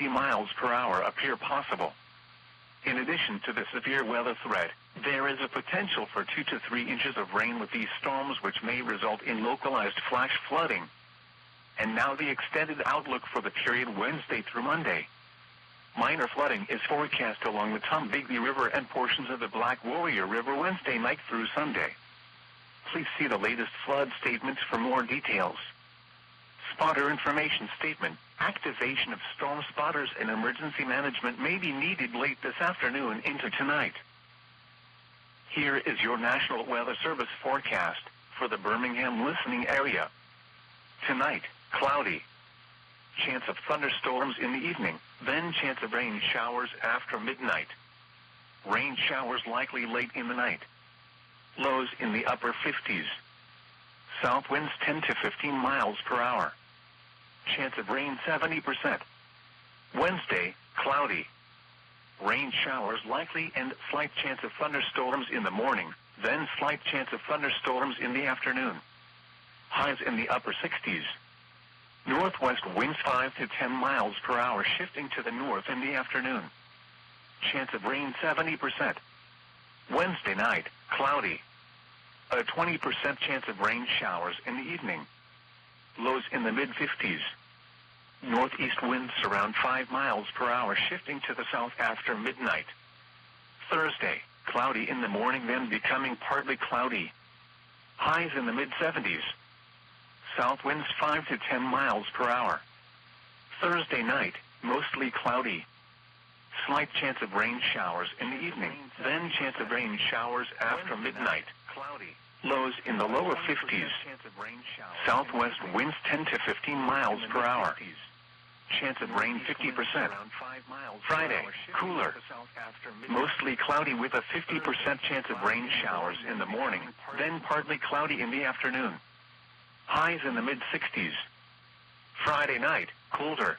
50 miles per hour appear possible. In addition to the severe weather threat, there is a potential for 2 to 3 inches of rain with these storms, which may result in localized flash flooding. And now the extended outlook for the period Wednesday through Monday. Minor flooding is forecast along the Tombigbee River and portions of the Black Warrior River Wednesday night through Sunday. Please see the latest flood statements for more details. Spotter information statement. Activation of storm spotters and emergency management may be needed late this afternoon into tonight. Here is your National Weather Service forecast for the Birmingham listening area. Tonight, cloudy. Chance of thunderstorms in the evening, then chance of rain showers after midnight. Rain showers likely late in the night. Lows in the upper 50s. South winds 10 to 15 miles per hour. Chance of rain 70%. Wednesday, cloudy. Rain showers likely and slight chance of thunderstorms in the morning, then slight chance of thunderstorms in the afternoon. Highs in the upper 60s. Northwest winds 5 to 10 miles per hour shifting to the north in the afternoon. Chance of rain 70%. Wednesday night, cloudy. A 20% chance of rain showers in the evening. Lows in the mid-50s. Northeast winds around 5 miles per hour shifting to the south after midnight. Thursday, cloudy in the morning then becoming partly cloudy. Highs in the mid-70s. South winds 5 to 10 miles per hour. Thursday night, mostly cloudy. Slight chance of rain showers in the evening, then chance of rain showers after midnight. Cloudy. Lows in the lower 50s. Southwest winds 10 to 15 miles per hour. Chance of rain 50%. Friday, cooler. Mostly cloudy with a 50% chance of rain showers in the morning, then partly cloudy in the afternoon. Highs in the mid-60s. Friday night, colder.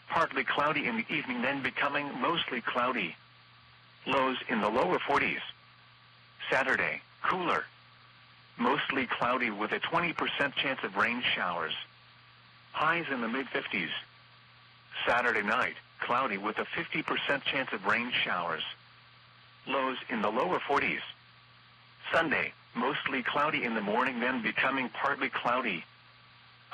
Partly cloudy in the evening, then becoming mostly cloudy. Lows in the lower 40s. Saturday, cooler. Mostly cloudy with a 20% chance of rain showers. Highs in the mid-50s. Saturday night, cloudy with a 50% chance of rain showers. Lows in the lower 40s. Sunday, mostly cloudy in the morning, then becoming partly cloudy.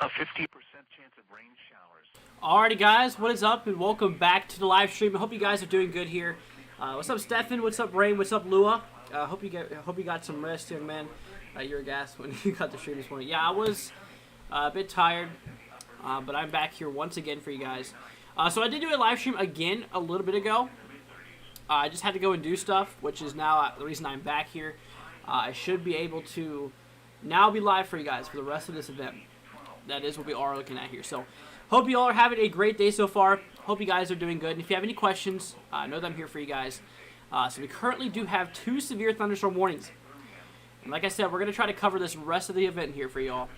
A 50% chance of rain showers. Alrighty guys, what is up and welcome back to the live stream. I hope you guys are doing good here. What's up Stefan? What's up Rain? What's up Lua? Hope you got some rest, young man. You're a gas when you got the stream this morning. Yeah, I was a bit tired, but I'm back here once again for you guys. So I did do a live stream again a little bit ago. I just had to go and do stuff, which is now the reason I'm back here. I should be able to now be live for you guys for the rest of this event. That is what we are looking at here. So hope you all are having a great day so far. Hope you guys are doing good. And if you have any questions, know that I'm here for you guys. So we currently do have 2 severe thunderstorm warnings. And like I said, we're going to try to cover this rest of the event here for y'all.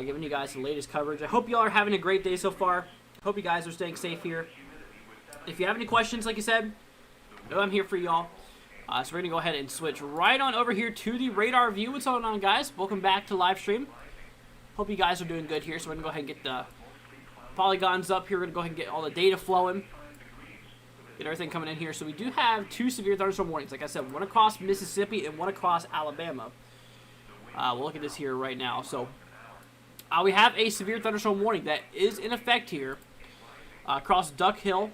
Giving you guys the latest coverage. I hope you all are having a great day so far. Hope you guys are staying safe here. If you have any questions, like I said, know I'm here for y'all. So we're going to go ahead and switch right on over here to the radar view. What's going on, guys? Welcome back to live stream. Hope you guys are doing good here. So we're going to go ahead and get the polygons up here. We're going to go ahead and get all the data flowing. Get everything coming in here. So we do have 2 severe thunderstorm warnings. Like I said, one across Mississippi and one across Alabama. We'll look at this here right now. So we have a severe thunderstorm warning that is in effect here across Duck Hill,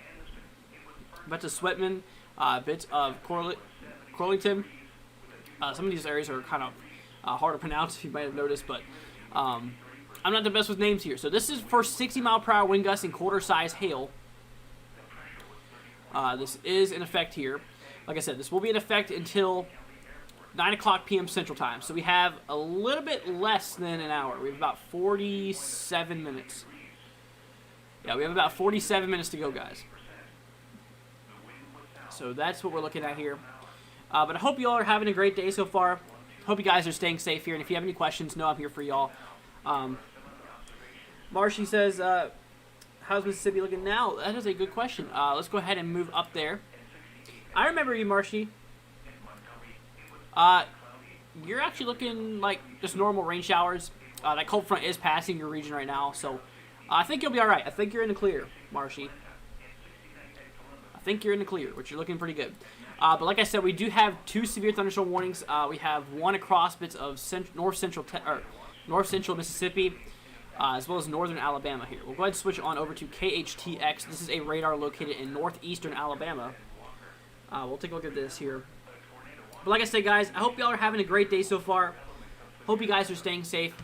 bits of Sweatman, bits of Corlington. Some of these areas are kind of hard to pronounce, you might have noticed, but I'm not the best with names here. So this is for 60-mile-per-hour wind gusts and quarter-size hail. This is in effect here. Like I said, this will be in effect until 9 o'clock p.m. Central Time. So we have a little bit less than an hour. We have about 47 minutes. Yeah, we have about 47 minutes to go, guys. So that's what we're looking at here. But I hope you all are having a great day so far. Hope you guys are staying safe here. And if you have any questions, know I'm here for y'all. Marshy says, how's Mississippi looking now? That is a good question. Let's go ahead and move up there. I remember you, Marshy. You're actually looking like just normal rain showers. That cold front is passing your region right now, so I think you'll be all right. I think you're in the clear, Marshy. think you're in the clear, which you're looking pretty good. But like I said, we do have 2 severe thunderstorm warnings. We have one across bits of north central Mississippi, as well as northern Alabama here. We'll go ahead and switch on over to KHTX. This is a radar located in northeastern Alabama. We'll take a look at this here. But like I said, guys, I hope y'all are having a great day so far. Hope you guys are staying safe.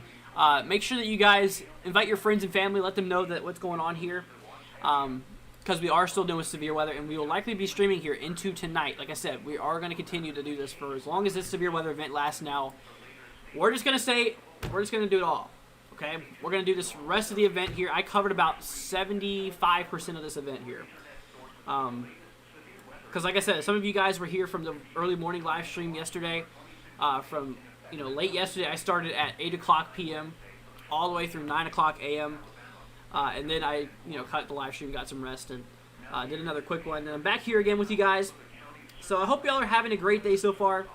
Make sure that you guys invite your friends and family. Let them know that what's going on here. Because we are still dealing with severe weather, and we will likely be streaming here into tonight. Like I said, we are going to continue to do this for as long as this severe weather event lasts now. We're just going to do it all. Okay? We're going to do this rest of the event here. I covered about 75% of this event here. Because like I said, some of you guys were here from the early morning live stream yesterday. From late yesterday, I started at 8 o'clock p.m. all the way through 9 o'clock a.m. And then I, cut the live stream, got some rest, and did another quick one. And I'm back here again with you guys. So I hope y'all are having a great day so far.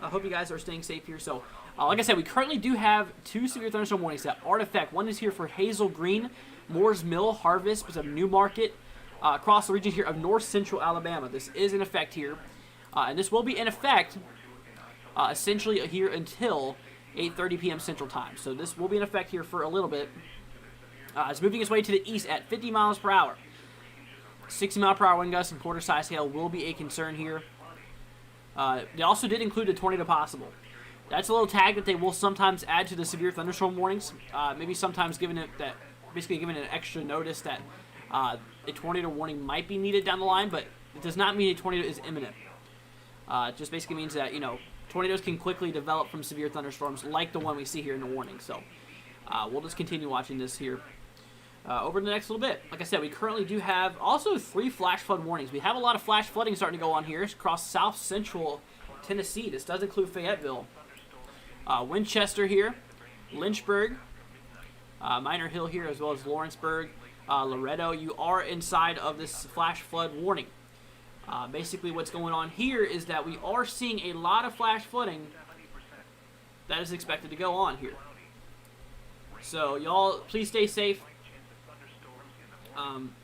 I hope you guys are staying safe here. So, like I said, we currently do have 2 severe thunderstorm warnings that are in effect. One is here for Hazel Green, Moore's Mill, Harvest, which is a New Market, across the region here of north central Alabama. This is in effect here. And this will be in effect essentially here until 8:30 p.m. Central Time. So this will be in effect here for a little bit. It's moving its way to the east at 50 miles per hour. 60 mile per hour wind gusts and quarter-size hail will be a concern here. They also did include a tornado possible. That's a little tag that they will sometimes add to the severe thunderstorm warnings. Maybe sometimes giving it an extra notice that a tornado warning might be needed down the line, but it does not mean a tornado is imminent. It just basically means that, tornadoes can quickly develop from severe thunderstorms like the one we see here in the warning. So we'll just continue watching this here over the next little bit. Like I said, we currently do have also 3 flash flood warnings. We have a lot of flash flooding starting to go on here across south central Tennessee. This does include Fayetteville, Winchester here, Lynchburg, Minor Hill here, as well as Lawrenceburg, Loretto. You are inside of this flash flood warning. Basically what's going on here is that we are seeing a lot of flash flooding that is expected to go on here. So y'all please stay safe,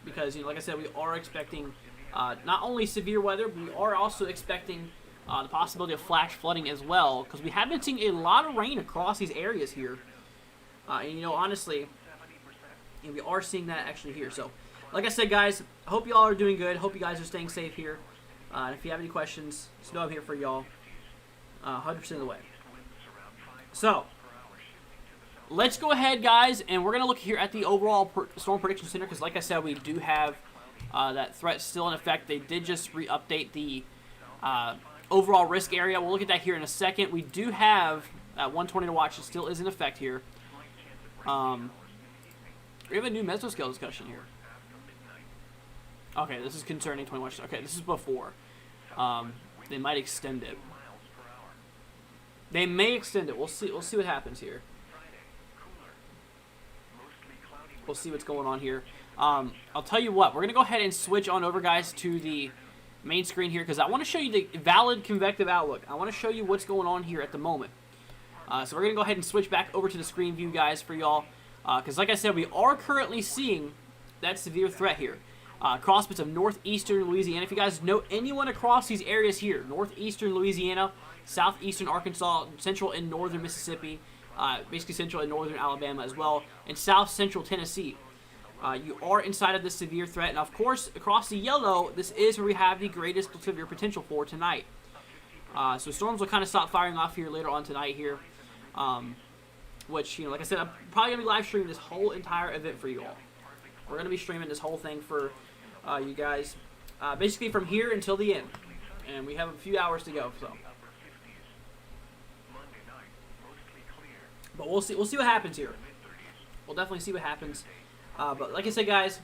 because like I said, we are expecting not only severe weather, but we are also expecting the possibility of flash flooding as well, because we have been seeing a lot of rain across these areas here. And honestly, we are seeing that actually here. So like I said, guys, I hope y'all are doing good. Hope you guys are staying safe here. And if you have any questions, just know I'm here for y'all 100% of the way. So let's go ahead, guys, and we're going to look here at the overall Storm Prediction Center, because like I said, we do have that threat still in effect. They did just re-update the overall risk area. We'll look at that here in a second. We do have that 1 tornado watch that still is in effect here. We have a new mesoscale discussion here. Okay, this is concerning 21. Okay, this is before. They might extend it. They may extend it. We'll see. We'll see what happens here. We'll see what's going on here. I'll tell you what. We're gonna go ahead and switch on over, guys, to the main screen here, because I want to show you the valid convective outlook. I want to show you what's going on here at the moment. So we're gonna go ahead and switch back over to the screen view, guys, for y'all. Because like I said, we are currently seeing that severe threat here. Across bits of northeastern Louisiana. If you guys know anyone across these areas here, northeastern Louisiana, southeastern Arkansas, central and northern Mississippi, basically central and northern Alabama as well, and south central Tennessee, you are inside of this severe threat. And of course, across the yellow, this is where we have the greatest severe potential for tonight. So storms will kind of stop firing off here later on tonight here. Which, like I said, I'm probably going to be live streaming this whole entire event for you all. We're going to be streaming this whole thing for you guys, basically from here until the end. And we have a few hours to go, so. But we'll see what happens here. We'll definitely see what happens. But like I said, guys,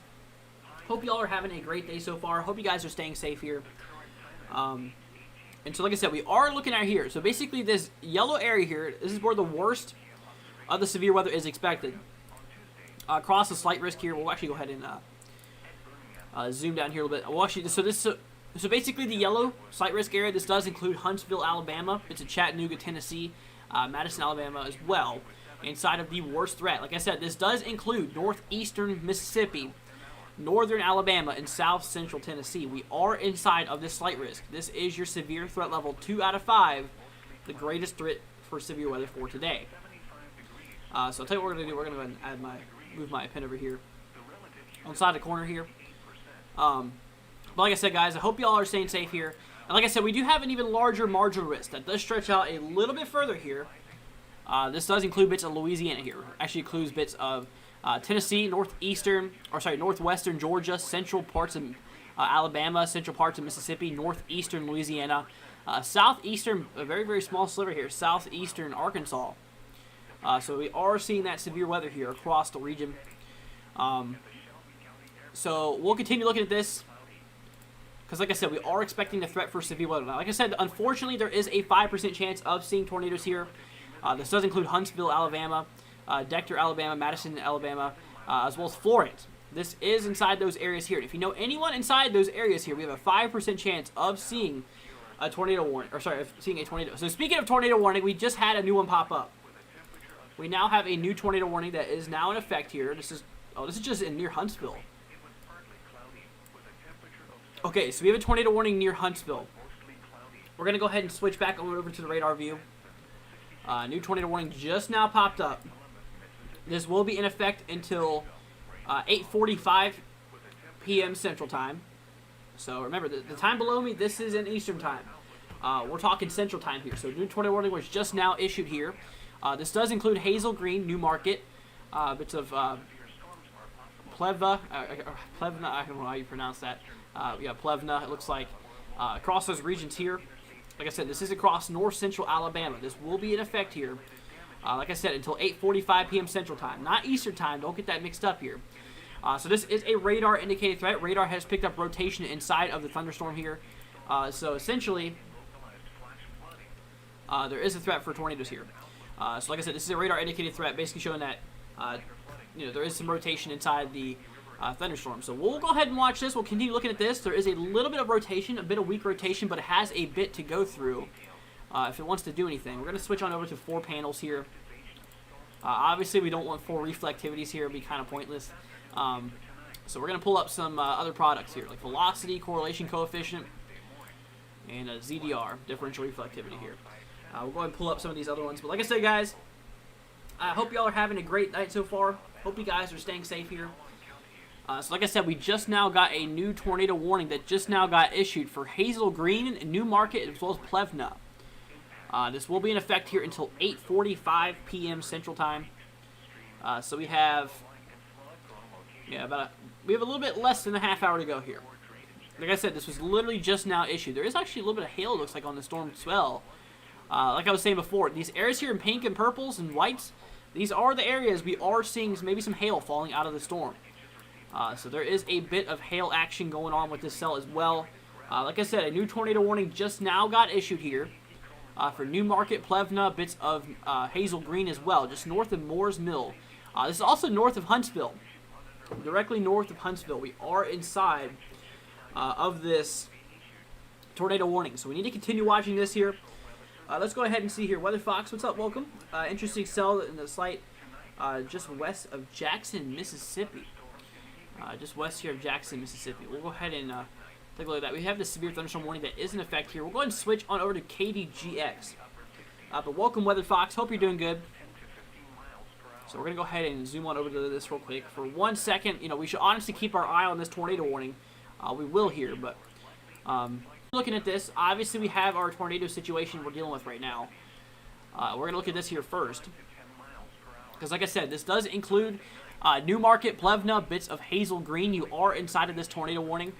hope y'all are having a great day so far. Hope you guys are staying safe here. And so like I said, we are looking at here. So basically this yellow area here, this is where the worst of the severe weather is expected. Across the slight risk here, we'll actually go ahead and zoom down here a little bit. We'll actually, so basically the yellow slight risk area, this does include Huntsville, Alabama. It's in Chattanooga, Tennessee, Madison, Alabama as well, inside of the worst threat. Like I said, this does include northeastern Mississippi, northern Alabama, and south central Tennessee. We are inside of this slight risk. This is your severe threat level 2 out of 5, the greatest threat for severe weather for today. So I'll tell you what we're going to do. We're going to go ahead and move my pen over here on the side of the corner here. But like I said, guys, I hope y'all are staying safe here. And like I said, we do have an even larger marginal risk that does stretch out a little bit further here. This does include bits of Louisiana here. Actually includes bits of Tennessee, northwestern Georgia, central parts of Alabama, central parts of Mississippi, northeastern Louisiana, southeastern, a very, very small sliver here, southeastern Arkansas. So we are seeing that severe weather here across the region. So we'll continue looking at this because, like I said, we are expecting the threat for severe weather. Now, like I said, unfortunately, there is a 5% chance of seeing tornadoes here. This does include Huntsville, Alabama, Decatur, Alabama, Madison, Alabama, as well as Florence. This is inside those areas here. And if you know anyone inside those areas here, we have a 5% chance of seeing a tornado warning, or sorry, of seeing a tornado. So speaking of tornado warning, we just had a new one pop up. We now have a new tornado warning that is now in effect here. This is just near Huntsville. Okay, so we have a tornado warning near Huntsville. We're going to go ahead and switch back over to the radar view. New tornado warning just now popped up. This will be in effect until 8:45 p.m. Central Time. So remember, the time below me, this is in Eastern Time. We're talking Central Time here. So new tornado warning was just now issued here. This does include Hazel Green, New Market, bits of Plevna, I don't know how you pronounce that. Yeah, Plevna, it looks like. Across those regions here. Like I said, this is across north central Alabama. This will be in effect here, like I said, until 8:45 p.m. Central Time. Not Eastern Time. Don't get that mixed up here. So this is a radar indicated threat. Radar has picked up rotation inside of the thunderstorm here. So essentially, there is a threat for tornadoes here. So like I said, this is a radar indicated threat, basically showing that there is some rotation inside the thunderstorm. So we'll go ahead and watch this. We'll continue looking at this. There is a little bit of rotation, a bit of weak rotation, but it has a bit to go through if it wants to do anything. We're going to switch on over to 4 panels here. Obviously, we don't want 4 reflectivities here. It would be kind of pointless. So we're going to pull up some other products here, like velocity, correlation coefficient, and ZDR, differential reflectivity here. We'll go ahead and pull up some of these other ones. But like I said, guys, I hope y'all are having a great night so far. Hope you guys are staying safe here. So like I said, we just now got a new tornado warning that just now got issued for Hazel Green, New Market, as well as Plevna. This will be in effect here until 8:45 p.m. Central Time. So we have, we have a little bit less than a half hour to go here. Like I said, this was literally just now issued. There is actually a little bit of hail, it looks like, on the storm swell. Like I was saying before, these areas here in pink and purples and whites, these are the areas we are seeing maybe some hail falling out of the storm. So there is a bit of hail action going on with this cell as well. Like I said, a new tornado warning just now got issued here for New Market, Plevna, bits of Hazel Green as well, just north of Moore's Mill. This is also north of Huntsville, directly north of Huntsville. We are inside of this tornado warning, so we need to continue watching this here. Let's go ahead and see here. Weather Fox, what's up? Welcome. Interesting cell in the slight just west of Jackson, Mississippi. Just west here of Jackson, Mississippi. We'll go ahead and take a look at that. We have the severe thunderstorm warning that is in effect here. We'll go ahead and switch on over to KDGX. But welcome, Weather Fox. Hope you're doing good. So we're going to go ahead and zoom on over to this real quick. For 1 second, we should honestly keep our eye on this tornado warning. We will here, but looking at this, obviously we have our tornado situation we're dealing with right now. We're going to look at this here first. Because like I said, this does include New Market, Plevna, bits of Hazel Green. You are inside of this tornado warning.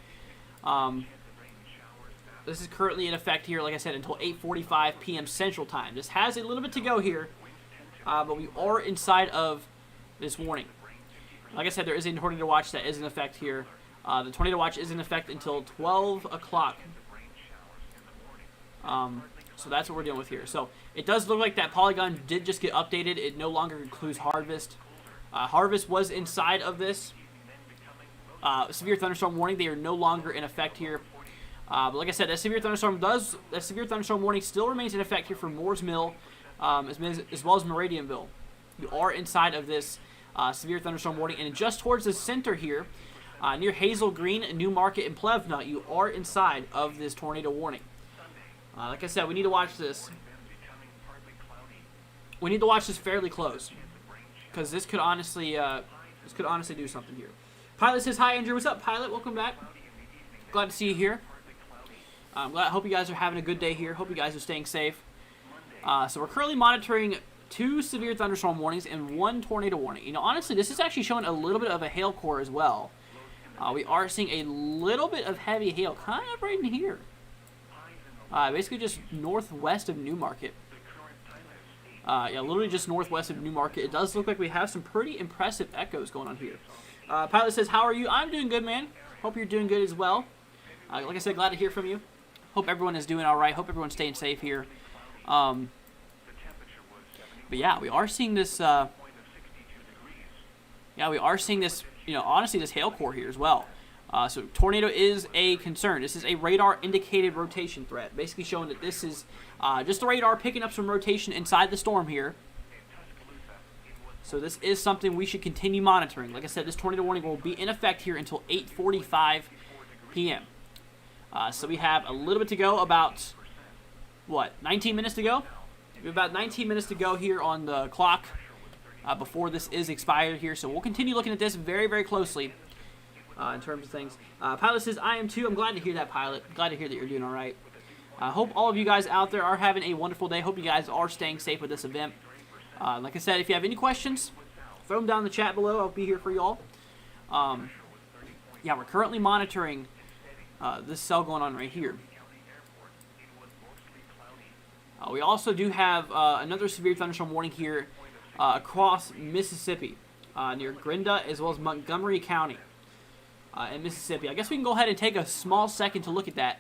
This is currently in effect here, like I said, until 8:45 p.m. Central Time. This has a little bit to go here, but we are inside of this warning. Like I said, there is a tornado watch that is in effect here. The tornado watch is in effect until 12 o'clock. So that's what we're dealing with here. So it does look like that polygon did just get updated. It no longer includes Harvest. Harvest was inside of this severe thunderstorm warning. They are no longer in effect here. But like I said, that severe thunderstorm warning still remains in effect here for Moore's Mill, as well as Meridianville. You are inside of this severe thunderstorm warning, and just towards the center here, near Hazel Green, Newmarket, and Plevna, you are inside of this tornado warning. Like I said, we need to watch this. We need to watch this fairly close, because this could honestly do something here. Pilot says hi, Andrew. What's up, Pilot? Welcome back. Glad to see you here. I hope you guys are having a good day here. Hope you guys are staying safe. So we're currently monitoring 2 severe thunderstorm warnings and 1 tornado warning. You know, honestly, this is actually showing a little bit of a hail core as well. We are seeing a little bit of heavy hail, kind of right in here. Basically just northwest of Newmarket. Yeah, literally just northwest of Newmarket. It does look like we have some pretty impressive echoes going on here. Pilot says, how are you? I'm doing good, man. Hope you're doing good as well. Like I said, glad to hear from you. Hope everyone is doing all right. Hope everyone's staying safe here. But yeah, we are seeing this. Yeah, we are seeing this. You know, honestly, this hail core here as well. So tornado is a concern. This is a radar indicated rotation threat, basically showing that this is just the radar picking up some rotation inside the storm here. So this is something we should continue monitoring. Like I said, this tornado warning will be in effect here until 8:45 p.m. So we have a little bit to go. About what? 19 minutes to go. We have about 19 minutes to go here on the clock before this is expired here. So we'll continue looking at this very, very closely in terms of things. Pilot says, I am too. I'm glad to hear that, Pilot. Glad to hear that you're doing all right. I hope all of you guys out there are having a wonderful day. Hope you guys are staying safe with this event. Like I said, if you have any questions, throw them down in the chat below. I'll be here for y'all. Yeah, we're currently monitoring this cell going on right here. We also do have another severe thunderstorm warning here across Mississippi, near Grinda as well as Montgomery County in Mississippi. I guess we can go ahead and take a small second to look at that.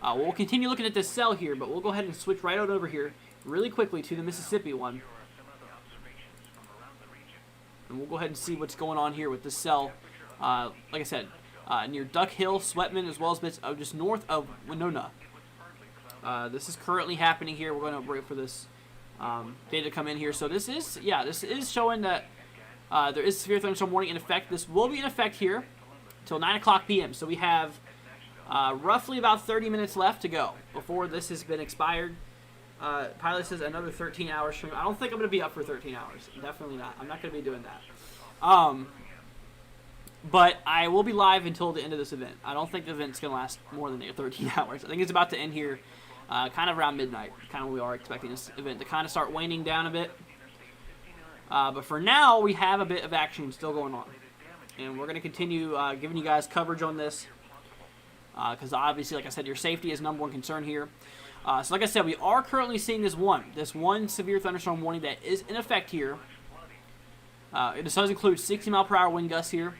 We'll continue looking at this cell here, but we'll go ahead and switch right on over here really quickly to the Mississippi one. And we'll go ahead and see what's going on here with this cell. Like I said, near Duck Hill, Sweatman, as well as bits of just north of Winona. This is currently happening here. We're going to wait for this data to come in here. So this is showing that there is severe thunderstorm warning in effect. This will be in effect here until 9 o'clock p.m. So we have roughly about 30 minutes left to go before this has been expired. Pilot says another 13-hour stream. I don't think I'm going to be up for 13 hours. Definitely not. I'm not going to be doing that. But I will be live until the end of this event. I don't think the event's going to last more than 13 hours. I think it's about to end here kind of around midnight. Kind of we are expecting this event to kind of start waning down a bit. But for now, we have a bit of action still going on. And we're going to continue giving you guys coverage on this. Because obviously, like I said, your safety is number one concern here. So like I said, we are currently seeing this one severe thunderstorm warning that is in effect here. It does include 60 mile per hour wind gusts here.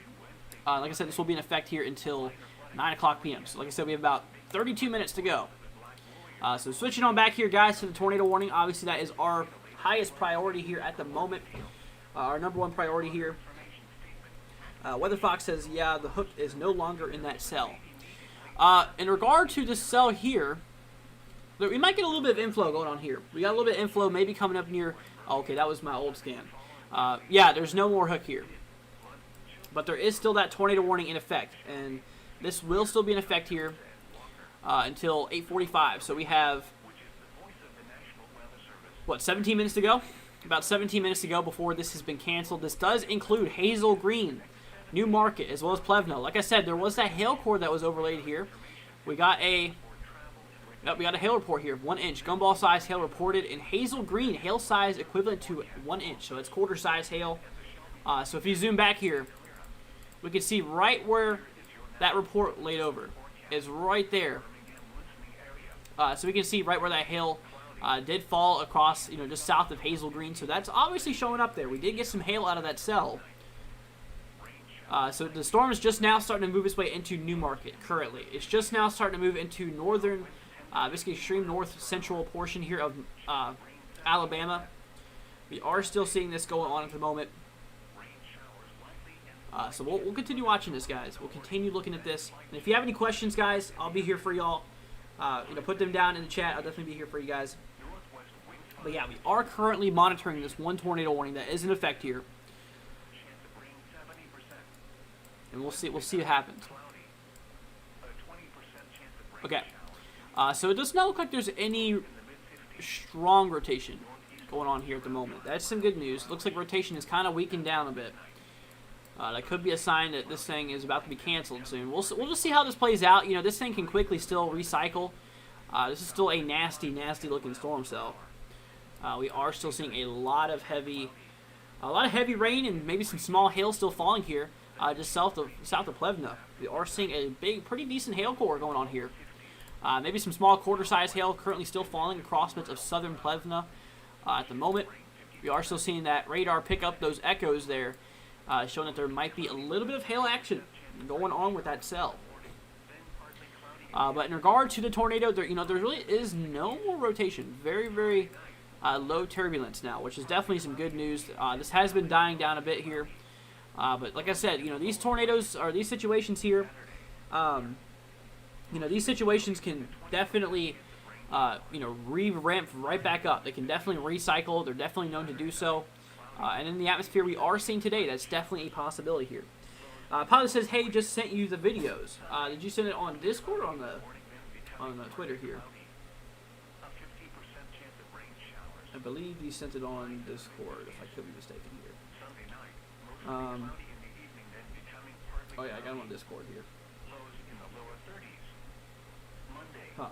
Like I said, this will be in effect here until 9 o'clock p.m. So like I said, we have about 32 minutes to go. So switching on back here, guys, to the tornado warning. Obviously, that is our highest priority here at the moment. Our number one priority here. Weather Fox says, yeah, the hook is no longer in that cell. In regard to this cell here, we might get a little bit of inflow going on here. We got a little bit of inflow maybe coming up near... Oh, okay, that was my old scan. Yeah, there's no more hook here. But there is still that tornado warning in effect. And this will still be in effect here until 8:45. So we have, what, 17 minutes to go? About 17 minutes to go before this has been canceled. This does include Hazel Green, Newmarket, as well as Plevna. Like I said, there was that hail core that was overlaid here. We got a hail report here, 1 inch. Gumball size hail reported in Hazel Green. Hail size equivalent to 1 inch. So it's quarter size hail. So if you zoom back here, we can see right where that report laid over is right there. So we can see right where that hail did fall across, just south of Hazel Green. So that's obviously showing up there. We did get some hail out of that cell. So the storm is just now starting to move its way into Newmarket currently. It's just now starting to move into northern, basically extreme north central portion here of Alabama. We are still seeing this going on at the moment. So we'll continue watching this, guys. We'll continue looking at this. And if you have any questions, guys, I'll be here for y'all. Put them down in the chat. I'll definitely be here for you guys. But yeah, we are currently monitoring this one tornado warning that is in effect here. and we'll see what happens. Okay, so it does not look like there's any strong rotation going on here at the moment. That's some good news. Looks like rotation is kind of weakened down a bit. That could be a sign that this thing is about to be canceled soon. We'll just see how this plays out. You know, this thing can quickly still recycle. This is still a nasty, nasty looking storm cell. We are still seeing a lot of heavy rain and maybe some small hail still falling here, just south of Plevna. We are seeing a pretty decent hail core going on here. Maybe some small quarter-size hail currently still falling across bits of southern Plevna at the moment. We are still seeing that radar pick up those echoes there, showing that there might be a little bit of hail action going on with that cell. But in regard to the tornado, there really is no more rotation. Very, very low turbulence now, which is definitely some good news. This has been dying down a bit here. But like I said, these tornadoes or these situations here, these situations can definitely, re-ramp right back up. They can definitely recycle. They're definitely known to do so. And in the atmosphere we are seeing today, that's definitely a possibility here. Pilot says, "Hey, just sent you the videos. Did you send it on Discord or on the Twitter here?" I believe you sent it on Discord, if I could be mistaken here. Oh yeah, I got him on Discord here. Huh.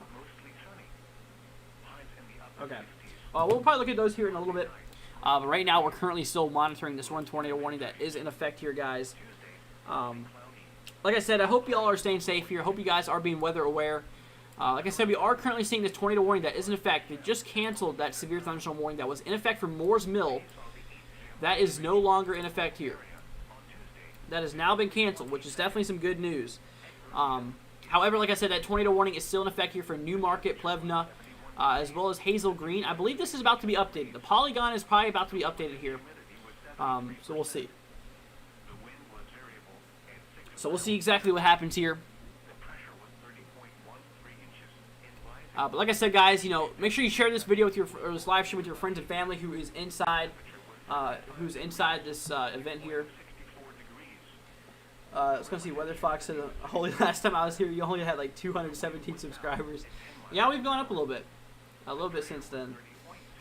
Okay. We'll probably look at those here in a little bit. But right now, we're currently still monitoring this one tornado warning that is in effect here, guys. Like I said, I hope you all are staying safe here. I hope you guys are being weather aware. Like I said, we are currently seeing this tornado warning that is in effect. They just canceled that severe thunderstorm warning that was in effect for Moore's Mill. That is no longer in effect here. That has now been canceled, which is definitely some good news. However, like I said, that tornado warning is still in effect here for Newmarket, Plevna, as well as Hazel Green. I believe this is about to be updated. The polygon is probably about to be updated here. So we'll see. So we'll see exactly what happens here. But like I said, guys, make sure you share this video with or this live stream with your friends and family who is inside this event here. I was gonna see Weather Fox said, "Holy, last time I was here, you only had like 217 subscribers." Yeah, we've gone up a little bit since then.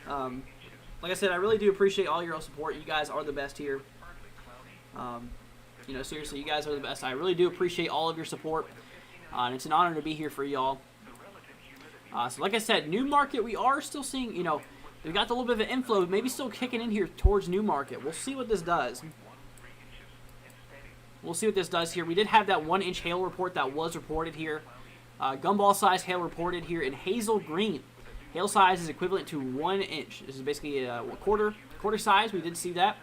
Like I said, I really do appreciate all your support. You guys are the best here. Seriously, you guys are the best. I really do appreciate all of your support, and it's an honor to be here for y'all. So like I said, Newmarket, we are still seeing, we got a little bit of an inflow, maybe still kicking in here towards Newmarket. We'll see what this does. We'll see what this does here. We did have that 1-inch hail report that was reported here. Gumball size hail reported here in Hazel Green. Hail size is equivalent to 1 inch. This is basically a quarter size. We did see that.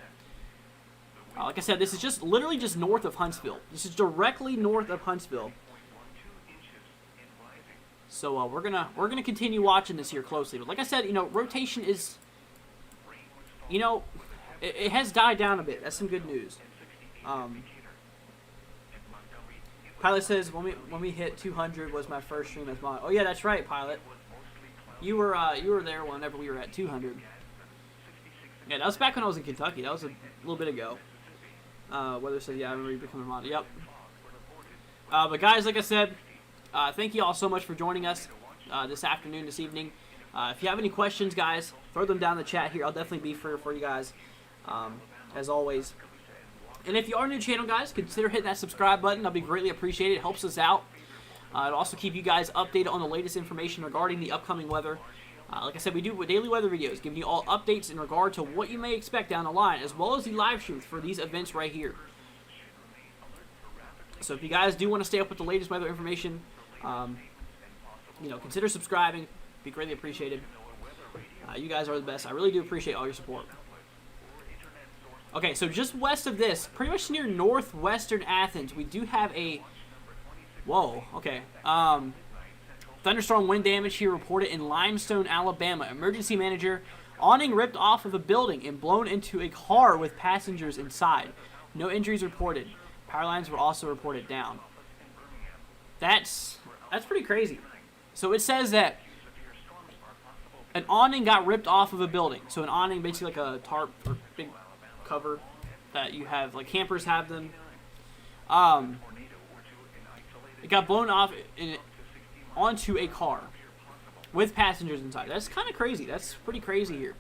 Like I said, this is literally just north of Huntsville. This is directly north of Huntsville. So we're gonna continue watching this here closely. But like I said, rotation is, it has died down a bit. That's some good news. Pilot says when we hit 200 was my first stream as mod. Oh yeah, that's right, Pilot. You were there whenever we were at 200. Yeah, that was back when I was in Kentucky. That was a little bit ago. Weather said, yeah, I remember you becoming a mod. Yep. But guys, like I said, thank you all so much for joining us this afternoon, this evening. If you have any questions, guys, throw them down in the chat here. I'll definitely be for you guys, as always. And if you are new to the channel, guys, consider hitting that subscribe button. That'll be greatly appreciated. It helps us out. It'll also keep you guys updated on the latest information regarding the upcoming weather. Like I said, we do daily weather videos, giving you all updates in regard to what you may expect down the line, as well as the live streams for these events right here. So if you guys do want to stay up with the latest weather information, consider subscribing. It'd be greatly appreciated. You guys are the best. I really do appreciate all your support. Okay, so just west of this, pretty much near northwestern Athens, we do have a... Whoa, okay. Thunderstorm wind damage here reported in Limestone, Alabama. Emergency manager, awning ripped off of a building and blown into a car with passengers inside. No injuries reported. Power lines were also reported down. That's pretty crazy. So it says that an awning got ripped off of a building. So an awning, basically like a tarp or big cover that you have, like campers have them. It got blown off onto a car with passengers inside. That's kind of crazy. That's pretty crazy here.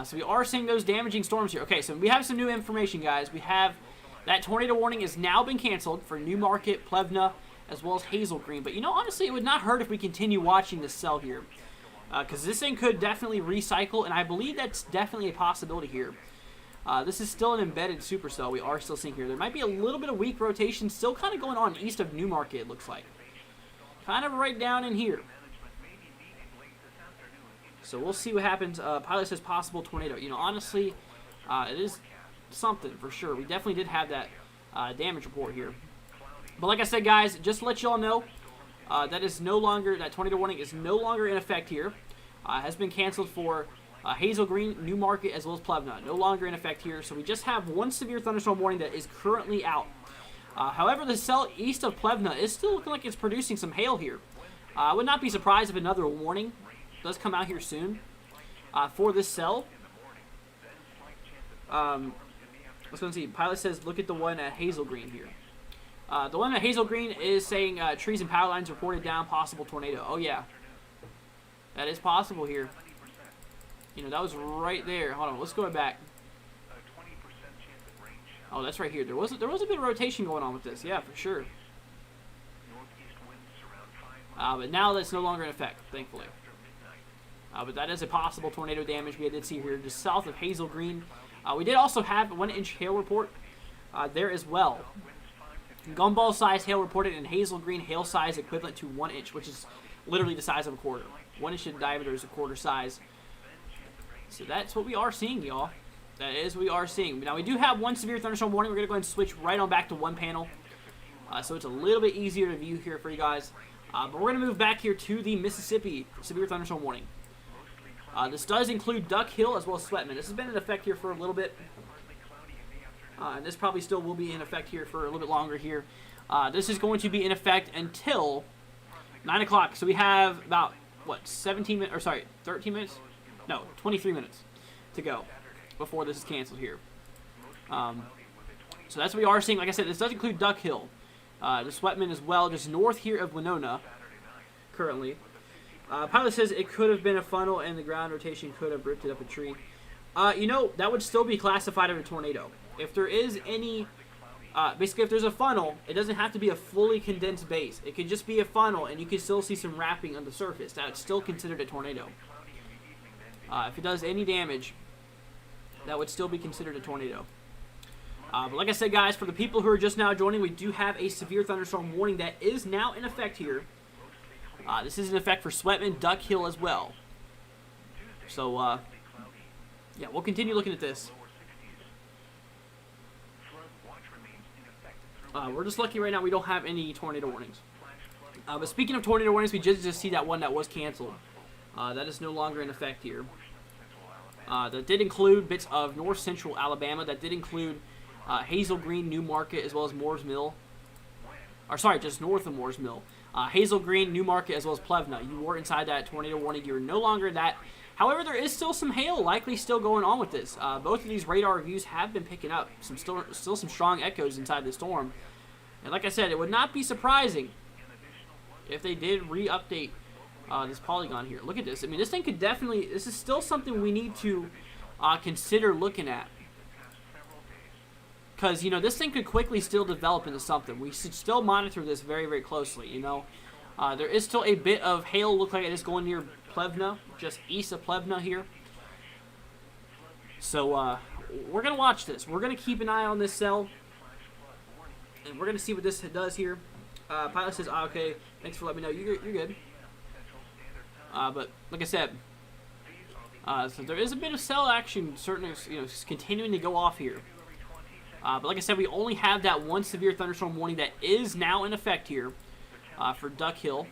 So we are seeing those damaging storms here. Okay, so we have some new information, guys. We have that tornado warning has now been canceled for Newmarket, Plevna, as well as Hazel Green. But, you know, honestly, it would not hurt if we continue watching this cell here. Because this thing could definitely recycle, and I believe that's definitely a possibility here. This is still an embedded supercell we are still seeing here. There might be a little bit of weak rotation still kind of going on east of Newmarket, it looks like. Kind of right down in here. So we'll see what happens. Pilot says possible tornado. You know, honestly, it is something for sure. We definitely did have that damage report here. But like I said, guys, just to let you all know, that tornado warning is no longer in effect here. Has been canceled for Hazel Green, Newmarket, as well as Plevna. No longer in effect here. So we just have one severe thunderstorm warning that is currently out. However, the cell east of Plevna is still looking like it's producing some hail here. I would not be surprised if another warning does come out here soon for this cell. Let's go and see. Pilot says look at the one at Hazel Green here. The one at Hazel Green is saying trees and power lines reported down, possible tornado. Oh yeah, that is possible here. You know, that was right there. Hold on, let's go back. Oh, that's right here. There was a bit of rotation going on with this. Yeah, for sure. But now that's no longer in effect, thankfully. But that is a possible tornado damage we did see here just south of Hazel Green. We did also have a 1-inch hail report there as well. Gumball size hail reported in Hazel Green, hail size equivalent to 1 inch, which is literally the size of a quarter. 1 inch in diameter is a quarter size. So that's what we are seeing, y'all. That is what we are seeing. Now we do have one severe thunderstorm warning. We're going to go ahead and switch right on back to one panel. So it's a little bit easier to view here for you guys. But we're going to move back here to the Mississippi severe thunderstorm warning. This does include Duck Hill as well as Sweatman. This has been in effect here for a little bit. And this probably still will be in effect here for a little bit longer here. This is going to be in effect until 9 o'clock. So we have about, what, 17 minutes, or sorry, 13 minutes? No, 23 minutes to go before this is canceled here. So that's what we are seeing. Like I said, this does include Duck Hill. The Sweatman as well, just north here of Winona, currently. Pilot says it could have been a funnel and the ground rotation could have ripped it up a tree. You know, that would still be classified as a tornado. If there is any, basically if there's a funnel, it doesn't have to be a fully condensed base. It could just be a funnel and you can still see some wrapping on the surface. That's still considered a tornado. If it does any damage, that would still be considered a tornado. But like I said, guys, for the people who are just now joining, we do have a severe thunderstorm warning that is now in effect here. This is in effect for Sweatman, Duck Hill as well. So, yeah, we'll continue looking at this. We're just lucky right now we don't have any tornado warnings. But speaking of tornado warnings, we just see that one that was canceled. That is no longer in effect here. That did include bits of north central Alabama. That did include Hazel Green, Newmarket, as well as Moores Mill. Or sorry, just north of Moores Mill. Hazel Green, Newmarket, as well as Plevna. You were inside that tornado warning. You're no longer in that. However, there is still some hail likely still going on with this. Both of these radar reviews have been picking up still some strong echoes inside the storm. And like I said, it would not be surprising if they did re-update this polygon here. Look at this. I mean, this thing could definitely... This is still something we need to consider looking at. Because, you know, this thing could quickly still develop into something. We should still monitor this very, very closely, you know. There is still a bit of hail. Look like it is going near Plevna, just east of Plevna here. So, we're going to watch this. We're going to keep an eye on this cell. And we're going to see what this does here. Pilot says, okay, thanks for letting me know. You're good. But, like I said, so there is a bit of cell action certainly, you know, continuing to go off here. But like I said, we only have that one severe thunderstorm warning that is now in effect here for Duck Hill.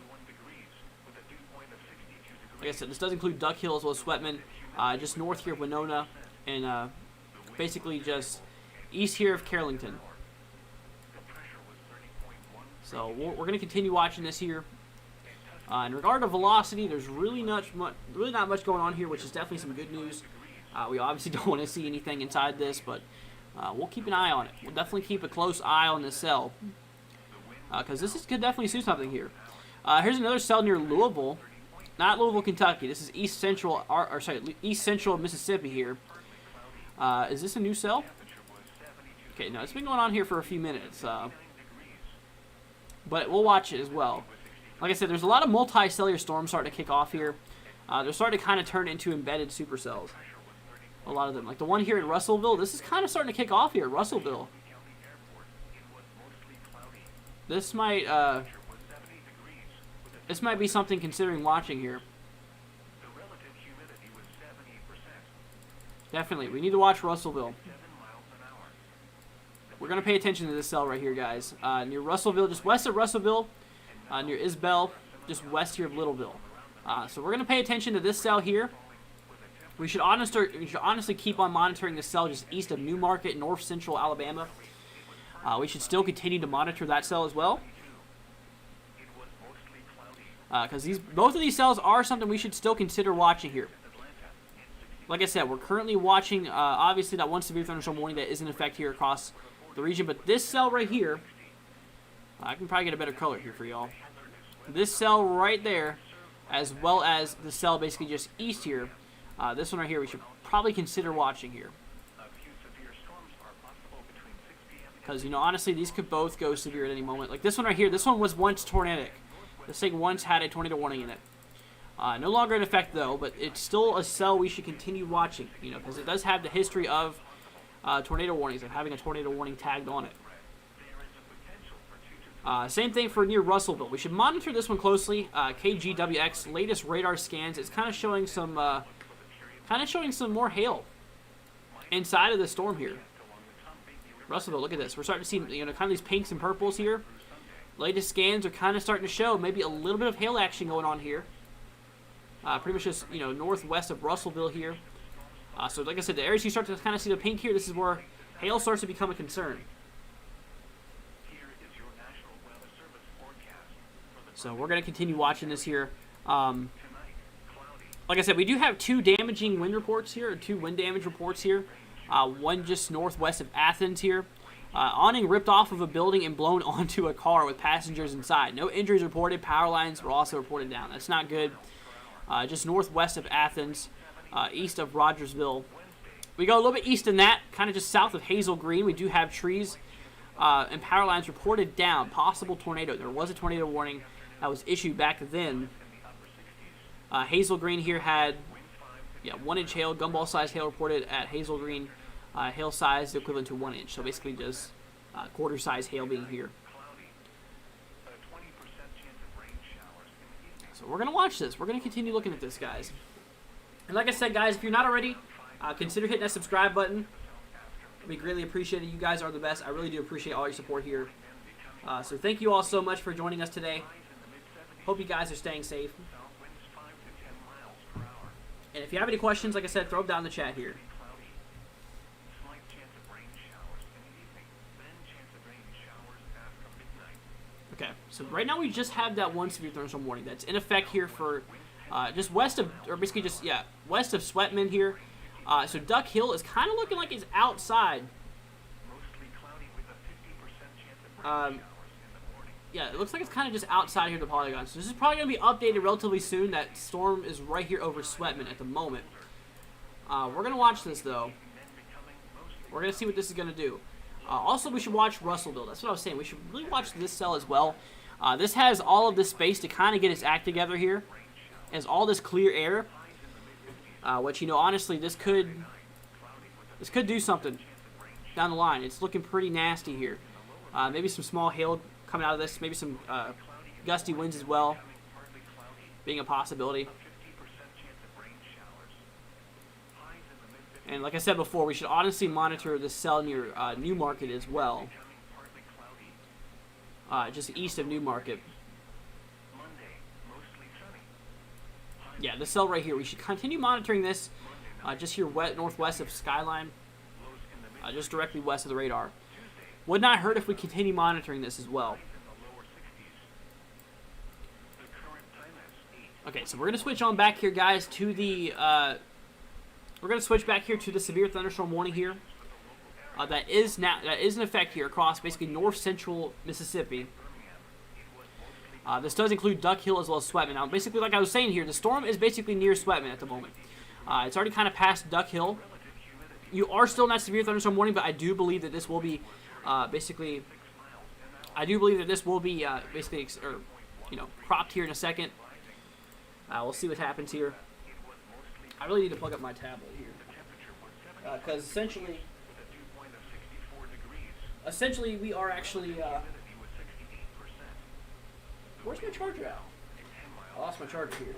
Like I said, this does include Duck Hill as well as Sweatman, just north here of Winona, and basically just east here of Carrollton. So we're going to continue watching this here. In regard to velocity, there's really not much going on here, which is definitely some good news. We obviously don't want to see anything inside this, but We'll keep an eye on it. We'll definitely keep a close eye on this cell. Because could definitely do something here. Here's another cell near Louisville. Not Louisville, Kentucky. This is East Central Mississippi here. Is this a new cell? Okay, no, it's been going on here for a few minutes. But we'll watch it as well. Like I said, there's a lot of multicellular storms starting to kick off here. They're starting to kind of turn into embedded supercells. A lot of them. Like the one here in Russellville, this is kind of starting to kick off here, Russellville. This might be something considering watching here. Definitely, we need to watch Russellville. We're going to pay attention to this cell right here, guys. Near Russellville, just west of Russellville, near Isbell, just west here of Littleville. So we're going to pay attention to this cell here. We should honestly keep on monitoring the cell just east of Newmarket, north central Alabama. We should still continue to monitor that cell as well. Because both of these cells are something we should still consider watching here. Like I said, we're currently watching, obviously, that one severe thunderstorm warning that is in effect here across the region. But this cell right here, I can probably get a better color here for y'all. This cell right there, as well as the cell basically just east here, this one right here, we should probably consider watching here. Because, honestly, these could both go severe at any moment. Like this one right here, this one was once tornadic. This thing once had a tornado warning in it. No longer in effect, though, but it's still a cell we should continue watching, because it does have the history of tornado warnings and having a tornado warning tagged on it. Same thing for near Russellville. We should monitor this one closely. KGWX latest radar scans. It's kind of showing some more hail inside of the storm here. Russellville, look at this. We're starting to see kind of these pinks and purples here. Latest scans are kind of starting to show maybe a little bit of hail action going on here. Pretty much just northwest of Russellville here. So like I said, the areas you start to kind of see the pink here, this is where hail starts to become a concern. So we're going to continue watching this here. Like I said, we do have two damaging wind reports here, or two wind damage reports here. One just northwest of Athens here. Awning ripped off of a building and blown onto a car with passengers inside. No injuries reported. Power lines were also reported down. That's not good. Just northwest of Athens, east of Rogersville. We go a little bit east than that, kind of just south of Hazel Green. We do have trees and power lines reported down. Possible tornado. There was a tornado warning that was issued back then. Hazel Green here had 1-inch hail, gumball-sized hail reported at Hazel Green. Hail size equivalent to 1 inch, so basically just quarter-size hail being here. So we're going to watch this. We're going to continue looking at this, guys. And like I said, guys, if you're not already, consider hitting that subscribe button. We greatly appreciate it. You guys are the best. I really do appreciate all your support here. So thank you all so much for joining us today. Hope you guys are staying safe. And if you have any questions, like I said, throw them down in the chat here. Okay, so right now we just have that one severe thunderstorm warning that's in effect here for just west of, or basically just, west of Sweatman here. So Duck Hill is kind of looking like it's outside. Yeah, it looks like it's kind of just outside here of the polygon. So this is probably going to be updated relatively soon. That storm is right here over Sweatman at the moment. We're going to watch this, though. We're going to see what this is going to do. Also, we should watch Russellville. That's what I was saying. We should really watch this cell as well. This has all of this space to kind of get its act together here. It has all this clear air. Which, honestly, this could do something down the line. It's looking pretty nasty here. Maybe some small hail coming out of this. Maybe some gusty winds as well, being a possibility. And like I said before, we should honestly monitor the cell near Newmarket as well. Just east of Newmarket. Yeah, the cell right here. We should continue monitoring this just here northwest of Skyline. Just directly west of the radar. Would not hurt if we continue monitoring this as well. Okay, so we're going to switch on back here, guys, to the... we're going to switch back here to the severe thunderstorm warning here. that is in effect here across basically north central Mississippi. This does include Duck Hill as well as Sweatman. Now, basically, like I was saying here, the storm is basically near Sweatman at the moment. It's already kind of past Duck Hill. You are still in that severe thunderstorm warning, but I do believe that this will be basically cropped here in a second. We'll see what happens here. I really need to plug up my tablet here because essentially we are actually. Where's my charger at? I lost my charger here.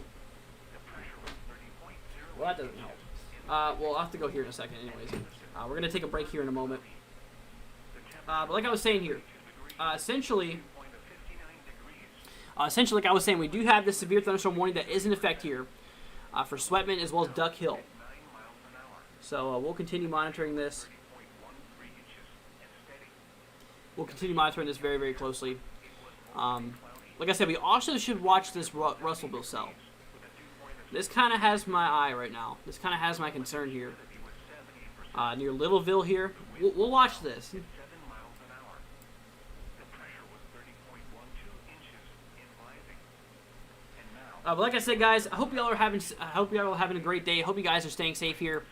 Well, that doesn't help. Well, I'll have to go here in a second anyways. We're going to take a break here in a moment. But like I was saying here, essentially, like I was saying, we do have this severe thunderstorm warning that is in effect here for Sweatman as well as Duck Hill. So we'll continue monitoring this. We'll continue monitoring this very, very closely. Like I said, we also should watch this Russellville cell. This kind of has my eye right now. This kind of has my concern here. Near Littleville here. We'll watch this. But like I said, guys, I hope y'all are having a great day. I hope you guys are staying safe here.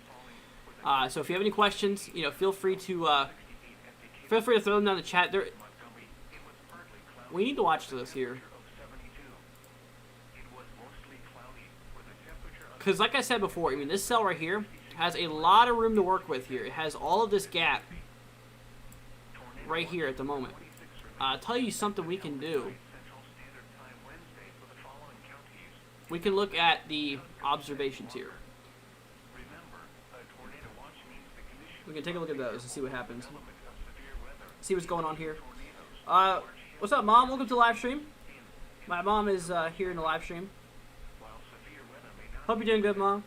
So if you have any questions, feel free to throw them down in the chat. We need to watch this here. Because like I said before, this cell right here has a lot of room to work with here. It has all of this gap right here at the moment. I'll tell you something we can do. We can look at the observations here. We can take a look at those and see what happens. See what's going on here. What's up, Mom? Welcome to the live stream. My mom is here in the live stream. Hope you're doing good, Mom.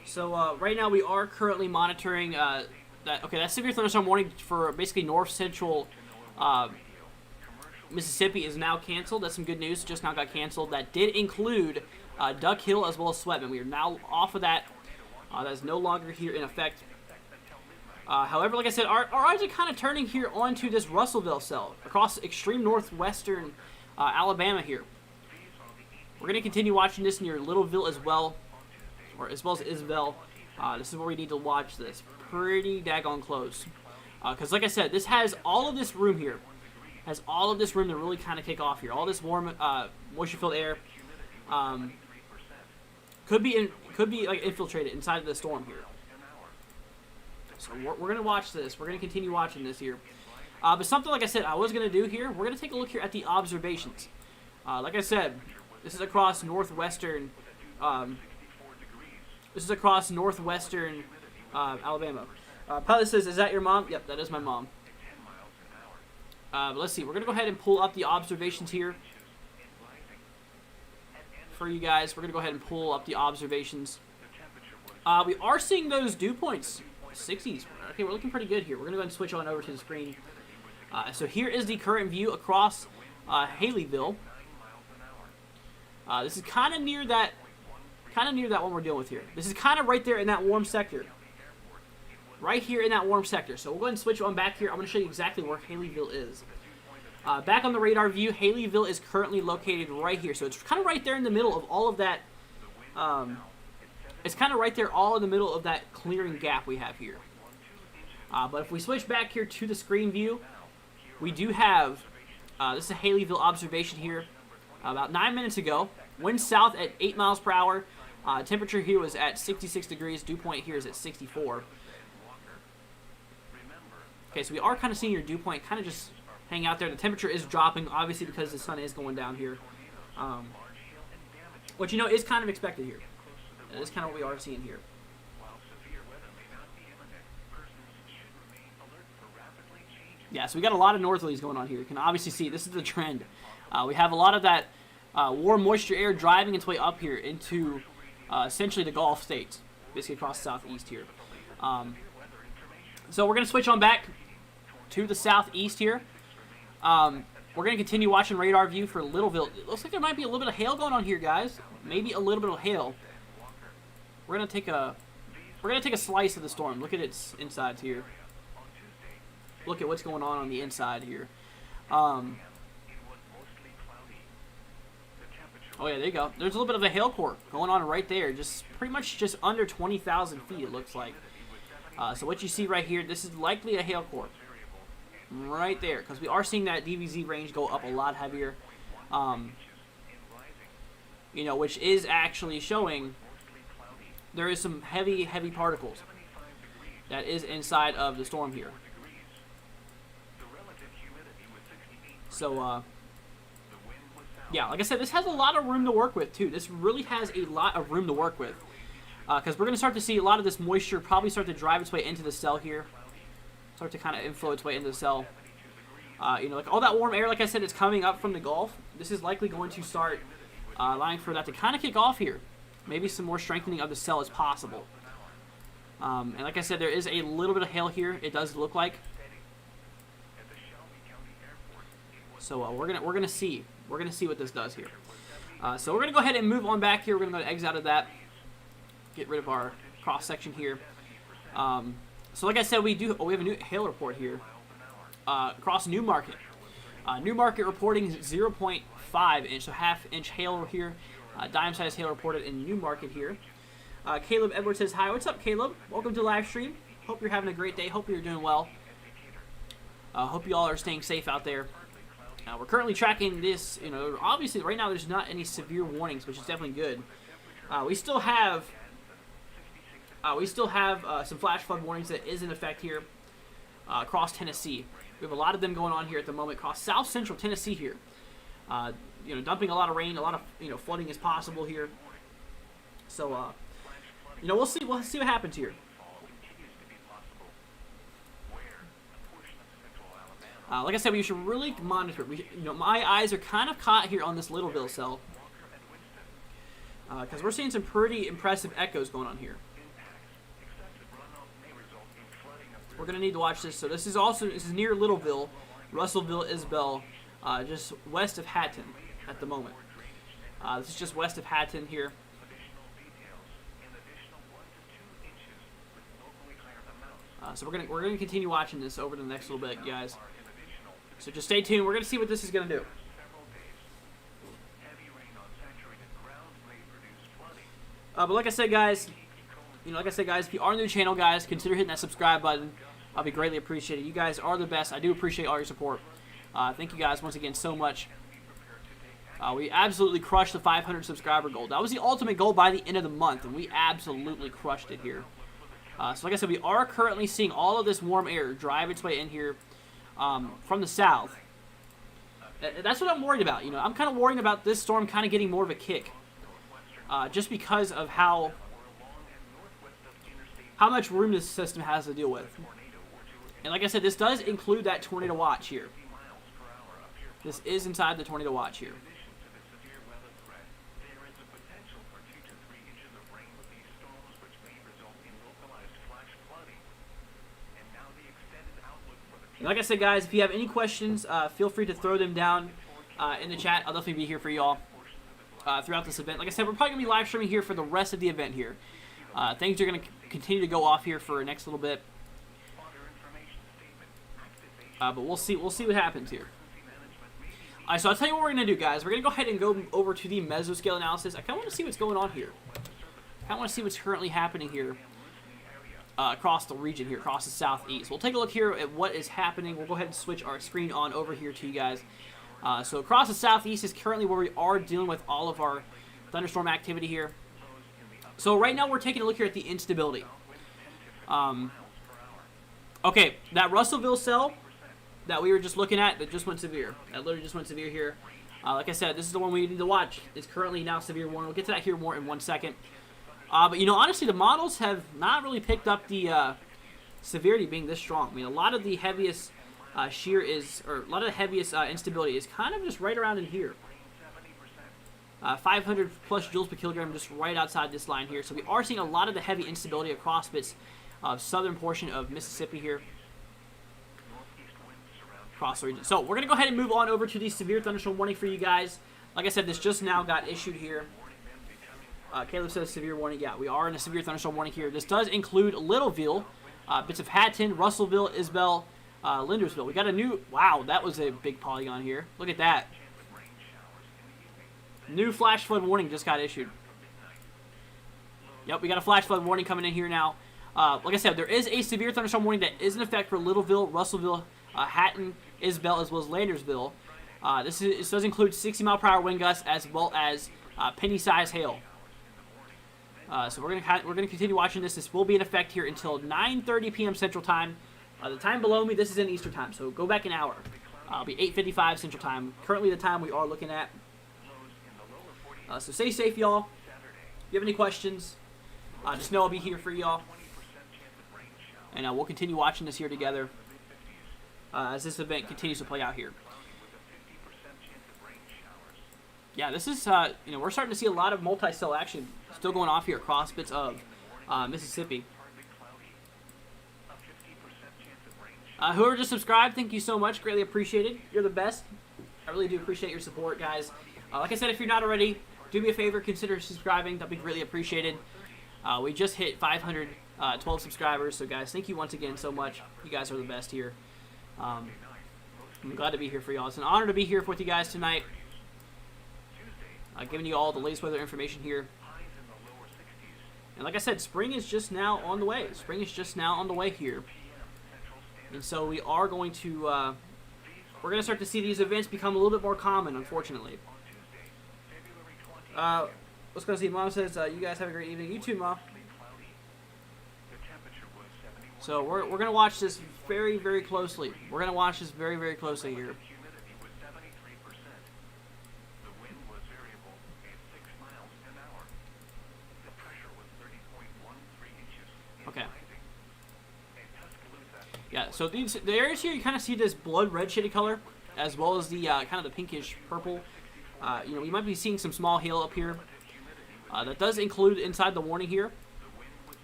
So right now we are currently monitoring that severe thunderstorm warning for basically north central Mississippi is now canceled. That's some good news. Just now got canceled. That did include Duck Hill as well as Sweatman. We are now off of that. That is no longer here in effect. However, like I said, our eyes are kind of turning here onto this Russellville cell across extreme northwestern Alabama here. We're going to continue watching this near Littleville as well, or as well as Isabel. This is where we need to watch this pretty daggone close. Because like I said, this has all of this room here. Has all of this room to really kind of kick off here. All this warm, moisture-filled air could be like infiltrated inside of the storm here. So we're going to watch this. We're going to continue watching this here. But something like I said I was going to do here, we're going to take a look here at the observations. Like I said, this is across northwestern Alabama. Pilot says, is that your mom? Yep, that is my mom. But let's see. We're going to go ahead and pull up the observations here for you guys. We're going to go ahead and pull up the observations. We are seeing those dew points. 60s. Okay, we're looking pretty good here. We're going to go ahead and switch on over to the screen. So here is the current view across Haleyville. This is kind of near that one we're dealing with here. This is kind of right there in that warm sector. Right here in that warm sector. So we'll go ahead and switch on back here. I'm going to show you exactly where Haleyville is. Back on the radar view, Haleyville is currently located right here. So it's kind of right there in the middle of all of that. It's kind of right there all in the middle of that clearing gap we have here. But if we switch back here to the screen view, we do have, this is a Haleyville observation here. About 9 minutes ago, wind south at 8 miles per hour. Temperature here was at 66 degrees. Dew point here is at 64. Okay, so we are kind of seeing your dew point kind of just hang out there. The temperature is dropping, obviously, because the sun is going down here. Which, is kind of expected here. That is kind of what we are seeing here. Yeah, so we got a lot of northerlies going on here. You can obviously see this is the trend. We have a lot of that warm moisture air driving its way up here into essentially the Gulf states, basically across the southeast here. So we're going to switch on back to the southeast here. We're going to continue watching radar view for Littleville. It looks like there might be a little bit of hail going on here, guys. Maybe a little bit of hail. We're going to take a we're gonna take a slice of the storm. Look at its insides here. Look at what's going on the inside here. Oh yeah, there you go. There's a little bit of a hail core going on right there. Just pretty much just under 20,000 feet, it looks like. So what you see right here, this is likely a hail core. Right there, because we are seeing that DVZ range go up a lot heavier. You know, which is actually showing there is some heavy particles that is inside of the storm here. So, yeah, like I said, this has a lot of room to work with, too. This really has a lot of room to work with. Because we're going to start to see a lot of this moisture probably start to drive its way into the cell here. Start to kind of inflow its way into the cell. You know, like all that warm air, like I said, is coming up from the Gulf. This is likely going to start allowing for that to kind of kick off here. Maybe some more strengthening of the cell is possible. And like I said, there is a little bit of hail here. It does look like. So we're gonna see what this does here. So we're gonna go ahead and move on back here. We're gonna go to exit out of that. Get rid of our cross section here. So like I said, we have a new hail report here across Newmarket. Newmarket reporting 0.5 inch, so half-inch hail here. Dime-sized hail reported in Newmarket here. Caleb Edwards says, hi, what's up, Caleb? Welcome to the live stream. Hope you're having a great day. Hope you're doing well. Hope you all are staying safe out there. We're currently tracking this. You know, obviously right now there's not any severe warnings, which is definitely good. We still have some flash flood warnings that is in effect here across Tennessee. We have a lot of them going on here at the moment across South Central Tennessee here. You know, dumping a lot of rain, a lot of flooding is possible here. So you know, we'll see what happens here. Like I said, we should really monitor. My eyes are kind of caught here on this Littleville cell because we're seeing some pretty impressive echoes going on here. We're gonna need to watch this. So this is near Littleville, Russellville, Isabel, just west of Hatton at the moment. This is just west of Hatton here. So we're gonna continue watching this over the next little bit, guys. So just stay tuned. We're gonna see what this is gonna do. But like I said, guys, if you are new to the channel, guys, consider hitting that subscribe button. I'll be greatly appreciated. You guys are the best. I do appreciate all your support. Thank you guys once again so much. We absolutely crushed the 500 subscriber goal. That was the ultimate goal by the end of the month, and we absolutely crushed it here. So like I said, we are currently seeing all of this warm air drive its way in here from the south. That's what I'm worried about. You know, I'm kind of worried about this storm kind of getting more of a kick, just because of how much room this system has to deal with. And like I said, this does include that tornado watch here. This is inside the tornado watch here. And like I said, guys, if you have any questions, feel free to throw them down in the chat. I'll definitely be here for y'all throughout this event. Like I said, we're probably going to be live streaming here for the rest of the event here. Things are going to continue to go off here for the next little bit. But we'll see what happens here. So I'll tell you what we're going to do, guys. We're going to go ahead and go over to the Mesoscale Analysis. I kind of want to see what's going on here. I kind of want to see what's currently happening here. Across the region here, across the southeast. We'll take a look here at what is happening. We'll go ahead and switch our screen on over here to you guys. So across the southeast is currently where we are dealing with all of our thunderstorm activity here. So right now we're taking a look here at the instability. Okay, that Russellville cell that we were just looking at, that just went severe. That literally just went severe here. Like I said, this is the one we need to watch. It's currently now severe warning. We'll get to that here more in 1 second. But, you know, honestly, the models have not really picked up the severity being this strong. I mean, a lot of the heaviest instability is kind of just right around in here. 500 plus joules per kilogram just right outside this line here. So we are seeing a lot of the heavy instability across this southern portion of Mississippi here. Across the region. So we're going to go ahead and move on over to the severe thunderstorm warning for you guys. Like I said, this just now got issued here. Caleb says severe warning. Yeah, we are in a severe thunderstorm warning here. This does include Littleville, bits of Hatton, Russellville, Isbell, Lindersville. We got a new... Wow, that was a big polygon here. Look at that. New flash flood warning just got issued. Yep, we got a flash flood warning coming in here now. Like I said, there is a severe thunderstorm warning that is in effect for Littleville, Russellville, Hatton, Isbell, as well as Landersville. This does include 60-mile-per-hour wind gusts as well as penny-size hail. So we're gonna continue watching this. This will be in effect here until 9:30 p.m. Central Time. The time below me, this is in Eastern Time, so go back an hour. It'll be 8:55 Central Time. Currently, the time we are looking at. So stay safe, y'all. If you have any questions, just know I'll be here for y'all. And we'll continue watching this here together as this event continues to play out here. Yeah, this is, we're starting to see a lot of multi-cell action still going off here across bits of Mississippi. Whoever just subscribed, thank you so much. Greatly appreciated. You're the best. I really do appreciate your support, guys. Like I said, if you're not already, do me a favor, consider subscribing. That'd be greatly appreciated. We just hit 512 subscribers, so guys, thank you once again so much. You guys are the best here. I'm glad to be here for y'all. It's an honor to be here with you guys tonight. Giving you all the latest weather information here. And like I said, spring is just now on the way. Spring is just now on the way here. And so we are going to, we're going to start to see these events become a little bit more common, unfortunately. Let's go see. Mom says, you guys have a great evening. You too, Mom. So we're going to watch this very, very closely. We're going to watch this very, very closely here. Okay. Yeah, so the areas here, you kind of see this blood red shaded color, as well as the kind of the pinkish purple. You might be seeing some small hail up here. That does include inside the warning here.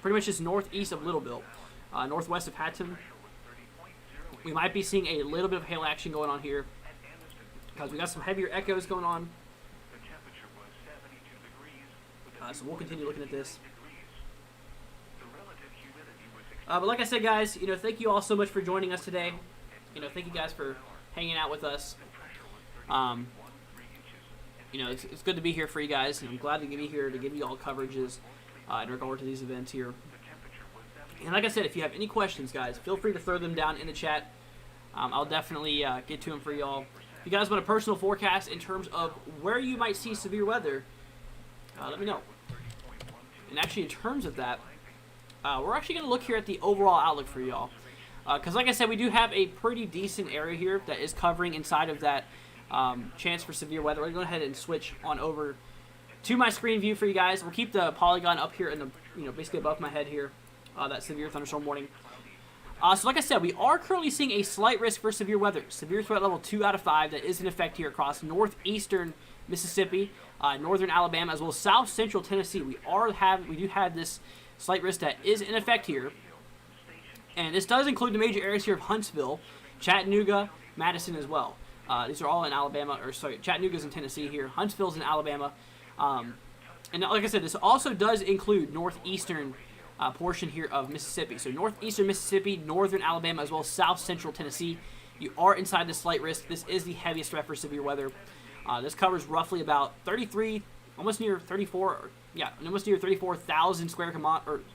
Pretty much just northeast of Littleville, northwest of Hatton. We might be seeing a little bit of hail action going on here, because we got some heavier echoes going on. So we'll continue looking at this. But like I said, guys, thank you all so much for joining us today. Thank you guys for hanging out with us. It's good to be here for you guys, and I'm glad to be here to give you all coverages in regard to these events here. And like I said, if you have any questions, guys, feel free to throw them down in the chat. I'll definitely get to them for y'all. If you guys want a personal forecast in terms of where you might see severe weather, let me know. And actually, in terms of that, we're actually going to look here at the overall outlook for y'all. Because like I said, we do have a pretty decent area here that is covering inside of that chance for severe weather. We're going to go ahead and switch on over to my screen view for you guys. We'll keep the polygon up here in the, basically above my head here, that severe thunderstorm warning. So like I said, we are currently seeing a slight risk for severe weather. Severe threat level 2 out of 5 that is in effect here across northeastern Mississippi, northern Alabama, as well as south central Tennessee. We do have this slight risk that is in effect here. And this does include the major areas here of Huntsville, Chattanooga, Madison as well. These are all in Alabama, or sorry, Chattanooga's in Tennessee here. Huntsville's in Alabama. And like I said, this also does include northeastern portion here of Mississippi. So northeastern Mississippi, northern Alabama, as well as south central Tennessee. You are inside the slight risk. This is the heaviest threat for severe weather. This covers roughly about 33, almost near 34, almost near 34,000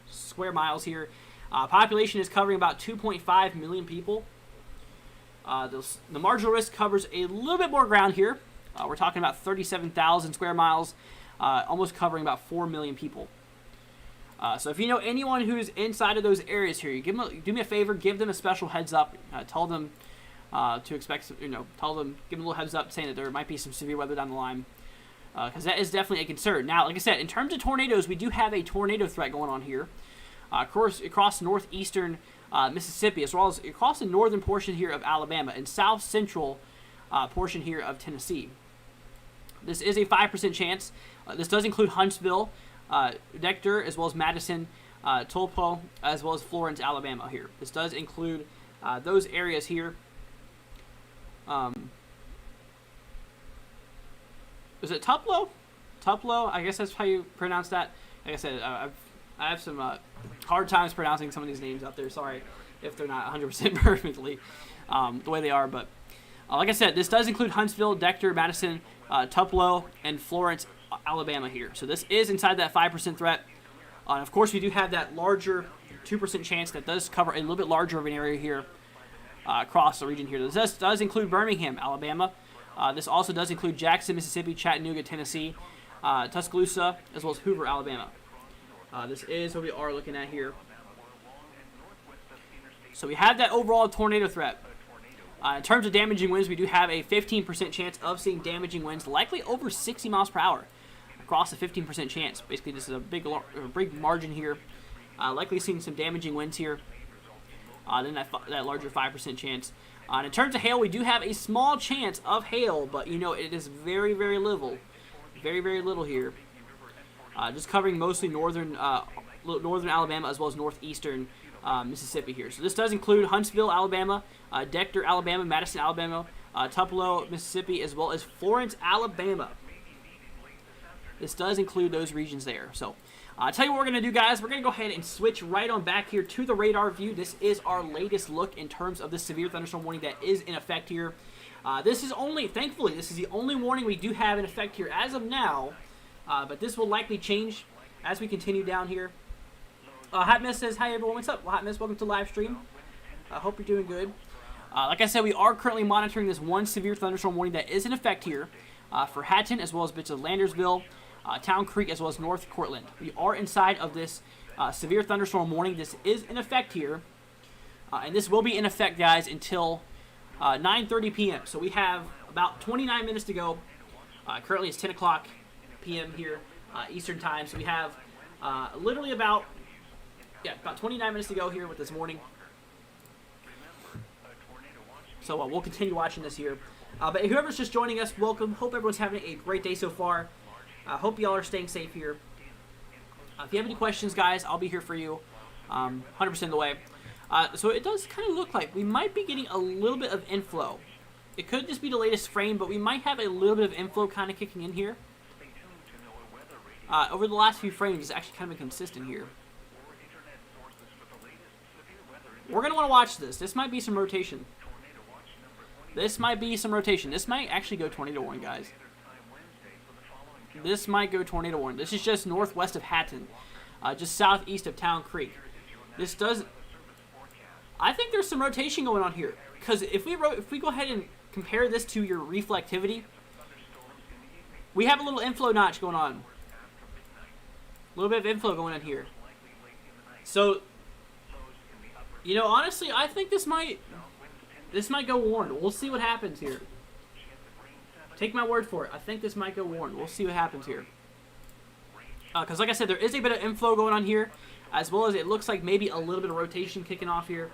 square miles here. Population is covering about 2.5 million people. The marginal risk covers a little bit more ground here. We're talking about 37,000 square miles, almost covering about 4 million people. So if you know anyone who is inside of those areas here, do me a favor, give them a special heads up. Tell them to expect, give them a little heads up saying that there might be some severe weather down the line. Because that is definitely a concern. Now, like I said, in terms of tornadoes, we do have a tornado threat going on here. Of course, across northeastern Mississippi, as well as across the northern portion here of Alabama and south central portion here of Tennessee. This is a 5% chance. This does include Huntsville, Nectar, as well as Madison, Tulpo, as well as Florence, Alabama here. This does include those areas here. Is it Tupelo? Tupelo, I guess that's how you pronounce that. Like I said, I have some hard times pronouncing some of these names out there. Sorry if they're not 100% perfectly the way they are. But like I said, this does include Huntsville, Decatur, Madison, Tupelo, and Florence, Alabama here. So this is inside that 5% threat. Of course, we do have that larger 2% chance that does cover a little bit larger of an area here across the region here. This does include Birmingham, Alabama. This also does include Jackson, Mississippi, Chattanooga, Tennessee, Tuscaloosa, as well as Hoover, Alabama. This is what we are looking at here. So we have that overall tornado threat. In terms of damaging winds, we do have a 15% chance of seeing damaging winds, likely over 60 miles per hour across a 15% chance. Basically, this is a big margin here. Likely seeing some damaging winds here. Then that larger 5% chance. In terms of hail, we do have a small chance of hail, but you know it is very, very little. Very, very little here. Just covering mostly northern Alabama as well as northeastern Mississippi here. So this does include Huntsville, Alabama, Decatur, Alabama, Madison, Alabama, Tupelo, Mississippi, as well as Florence, Alabama. This does include those regions there. So I'll tell you what we're going to do, guys. We're going to go ahead and switch right on back here to the radar view. This is our latest look in terms of the severe thunderstorm warning that is in effect here. Thankfully, this is the only warning we do have in effect here as of now. But this will likely change as we continue down here. Hot Mess says, hi everyone, what's up? Hot Mess, welcome to the live stream. I hope you're doing good. Like I said, we are currently monitoring this one severe thunderstorm warning that is in effect here for Hatton, as well as bits of Landersville, Town Creek, as well as North Cortland. We are inside of this severe thunderstorm warning. This is in effect here. And this will be in effect, guys, until 9:30 p.m. So we have about 29 minutes to go. Currently it's 10 o'clock p.m. here, Eastern time. So we have literally about 29 minutes to go here with this morning. So we'll continue watching this here. But whoever's just joining us, welcome. Hope everyone's having a great day so far. Hope y'all are staying safe here. If you have any questions, guys, I'll be here for you 100% of the way. So it does kind of look like we might be getting a little bit of inflow. It could just be the latest frame, but we might have a little bit of inflow kind of kicking in here. Over the last few frames, it's actually kind of been consistent here. We're going to want to watch this. This might be some rotation. This might actually go tornado warning, guys. This might go tornado warning. This is just northwest of Hatton, just southeast of Town Creek. This does... I think there's some rotation going on here, because if we go ahead and compare this to your reflectivity, we have a little inflow notch going on. A little bit of inflow going on here. So, you know, honestly, I think this might go warned. We'll see what happens here. Take my word for it. I think this might go warned. We'll see what happens here. Because like I said, there is a bit of inflow going on here, as well as it looks like maybe a little bit of rotation kicking off here.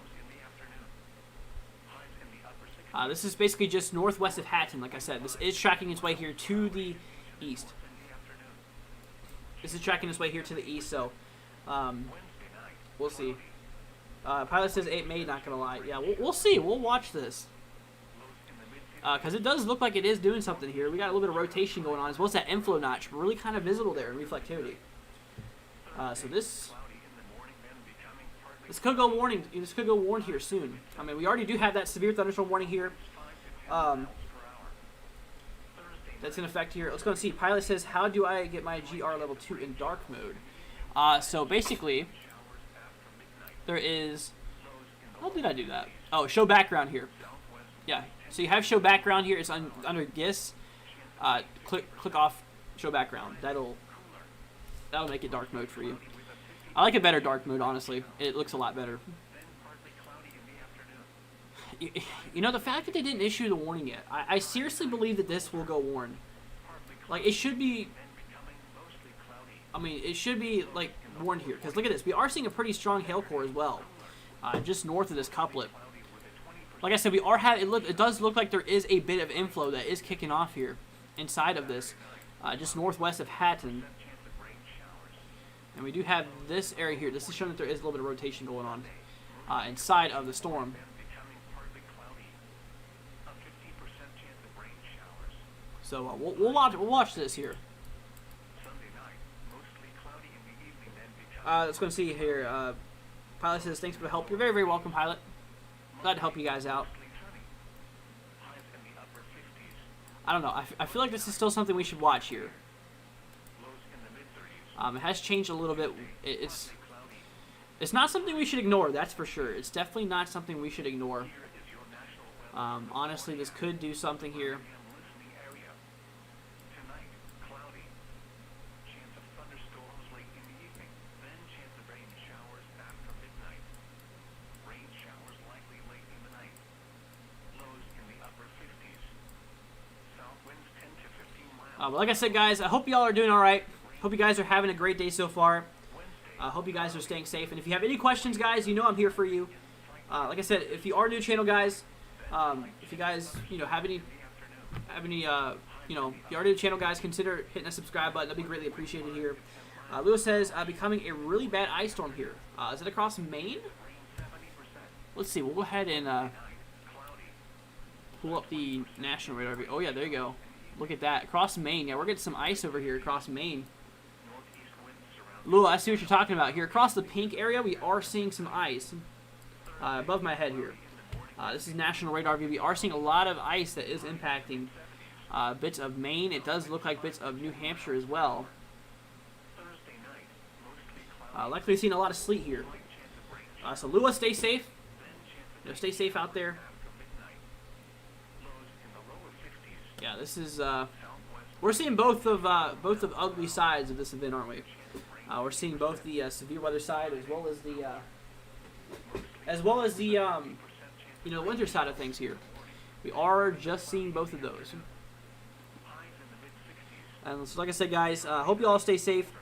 This is basically just northwest of Hatton, like I said. This is tracking its way here to the east. This is tracking its way here to the east, so we'll see. Pilot says 8 May, not going to lie. Yeah, we'll see. We'll watch this. Because it does look like it is doing something here. We got a little bit of rotation going on, as well as that inflow notch. Really kind of visible there in reflectivity. So this could go warning. This could go warned here soon. I mean, we already do have that severe thunderstorm warning here. That's in effect here. Let's go and see. Pilot says, how do I get my GR level 2 in dark mode? So basically, there is... How did I do that? Oh, show background here. Yeah. So you have show background here. It's under GIS. Click off show background. That'll make it dark mode for you. I like a better dark mode, honestly. It looks a lot better. You know, the fact that they didn't issue the warning yet, I seriously believe that this will go warned. Like, it should be... I mean, it should be, like, warned here. Because look at this. We are seeing a pretty strong hail core as well. Just north of this couplet. Like I said, we are having... It does look like there is a bit of inflow that is kicking off here. Inside of this. Just northwest of Hatton. And we do have this area here. This is showing that there is a little bit of rotation going on. Inside of the storm. So we'll watch this here. Let's go see here. Pilot says, thanks for the help. You're very, very welcome, Pilot. Glad to help you guys out. I don't know. I feel like this is still something we should watch here. It has changed a little bit. It's not something we should ignore, that's for sure. It's definitely not something we should ignore. Honestly, this could do something here. But like I said, guys, I hope y'all are doing all right. Hope you guys are having a great day so far. Hope you guys are staying safe. And if you have any questions, guys, you know I'm here for you. Like I said, if you are new to the channel, guys, if you guys, have any, if you are new to the channel, guys, consider hitting the subscribe button. That'd be greatly appreciated here. Lewis says, becoming a really bad ice storm here. Is it across Maine? Let's see. We'll go ahead and pull up the national radar view. Oh, yeah, there you go. Look at that. Across Maine. Yeah, we're getting some ice over here across Maine. Lua, I see what you're talking about here. Across the pink area, we are seeing some ice above my head here. This is national radar view. We are seeing a lot of ice that is impacting bits of Maine. It does look like bits of New Hampshire as well. Luckily, we've seen a lot of sleet here. So, Lua, stay safe. Stay safe out there. Yeah, this is we're seeing both of ugly sides of this event, aren't we? We're seeing both the severe weather side as well as the winter side of things here. We are just seeing both of those. And so, like I said, guys, hope you all stay safe.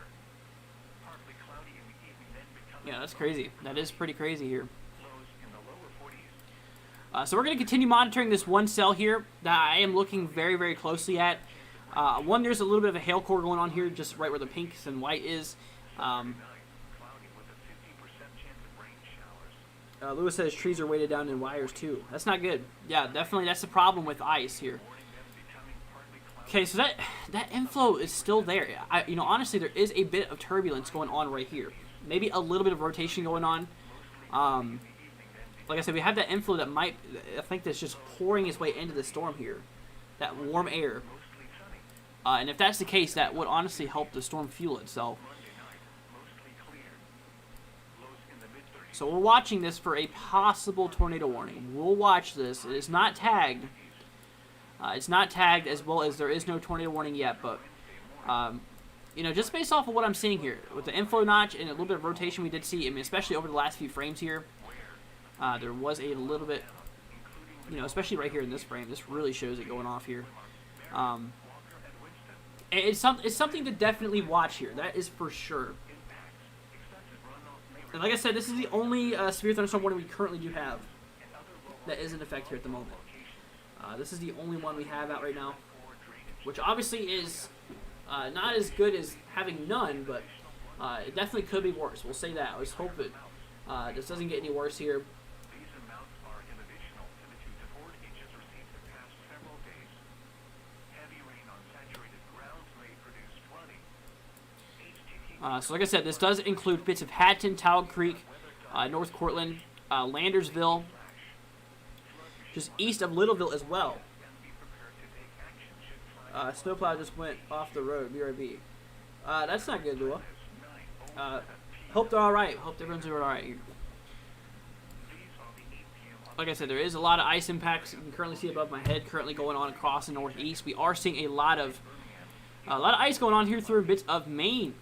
Yeah, that's crazy. That is pretty crazy here. So we're going to continue monitoring this one cell here that I am looking very, very closely at. One, there's a little bit of a hail core going on here, just right where the pinks and white is. Lewis says trees are weighted down in wires too. That's not good. Yeah, definitely that's the problem with ice here. Okay, so that inflow is still there. Honestly, there is a bit of turbulence going on right here. Maybe a little bit of rotation going on. Like I said, we have that inflow that I think that's just pouring its way into the storm here. That warm air. And if that's the case, that would honestly help the storm fuel itself. So we're watching this for a possible tornado warning. We'll watch this. It is not tagged. It's not tagged, as well as there is no tornado warning yet. But, just based off of what I'm seeing here, with the inflow notch and a little bit of rotation we did see, especially over the last few frames here, there was a little bit, especially right here in this frame. This really shows it going off here. It's something to definitely watch here. That is for sure. And like I said, this is the only severe thunderstorm warning we currently do have that is in effect here at the moment. This is the only one we have out right now, which obviously is not as good as having none, but it definitely could be worse. We'll say that. Let's hope it this doesn't get any worse here. So like I said, this does include bits of Hatton, Talbot Creek, North Cortland, Landersville, just east of Littleville as well. Snowplow just went off the road, BRB. That's not good, Lua. Hope they're alright. Hope everyone's doing alright here. Like I said, there is a lot of ice impacts you can currently see above my head, currently going on across the northeast. We are seeing a lot of ice going on here through bits of Maine.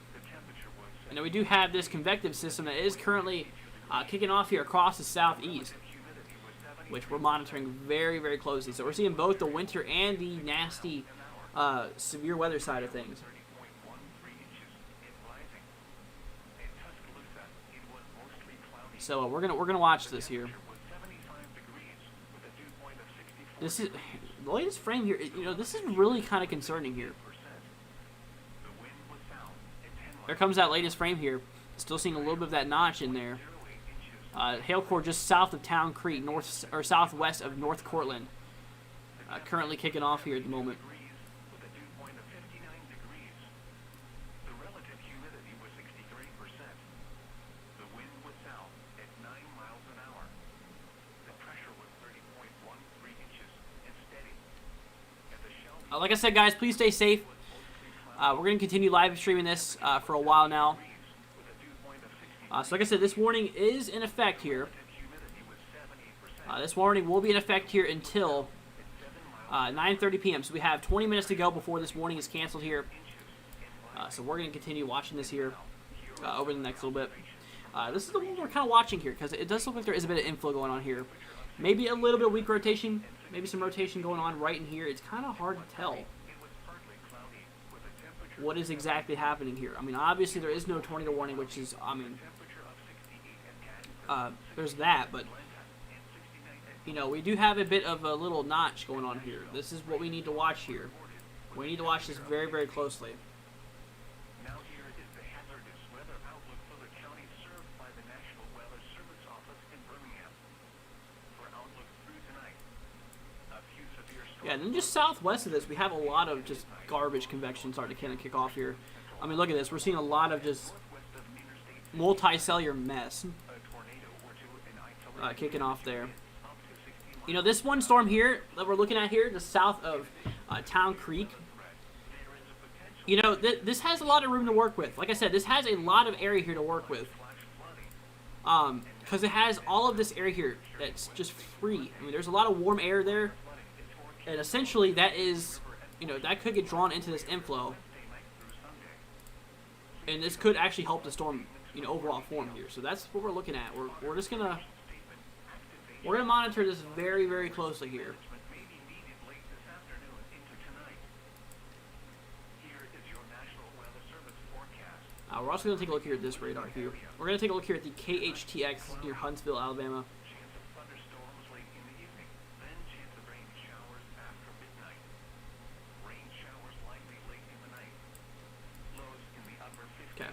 And then we do have this convective system that is currently kicking off here across the southeast, which we're monitoring very, very closely. So we're seeing both the winter and the nasty severe weather side of things. So we're gonna watch this here. This is the latest frame here. This is really kind of concerning here. There comes that latest frame here. Still seeing a little bit of that notch in there. Hail core just south of Town Creek, southwest of North Cortland. Currently kicking off here at the moment. Like I said, guys, please stay safe. We're going to continue live streaming this for a while now. So like I said, this warning is in effect here. This warning will be in effect here until 9:30 p.m. So we have 20 minutes to go before this warning is canceled here. So we're going to continue watching this here over the next little bit. This is the one we're kind of watching here because it does look like there is a bit of inflow going on here. Maybe a little bit of weak rotation, maybe some rotation going on right in here. It's kind of hard to tell what is exactly happening here. I mean, obviously there is no tornado warning, which is, I mean, there's that, but, you know, we do have a bit of a little notch going on here. This is what we need to watch here. We need to watch this very, very closely. Now here is the hazardous weather outlook for the county served by the National Weather Service Office in Birmingham. For outlook through tonight, a few severe storms. Yeah, and then just southwest of this, we have a lot of just garbage convection starting to kind of kick off here. I mean, look at this. We're seeing a lot of just multicellular mess kicking off there. You know, this one storm here that we're looking at here, just south of Town Creek, you know, this has a lot of room to work with. Like I said, this has a lot of area here to work with. Because it has all of this area here that's just free. I mean, there's a lot of warm air there. And essentially, that is, you know, that could get drawn into this inflow. And this could actually help the storm, you know, overall form here. So that's what we're looking at. We're just going to... We're going to monitor this very, very closely here. We're also going to take a look here at this radar here. We're going to take a look here at the KHTX near Huntsville, Alabama. Okay.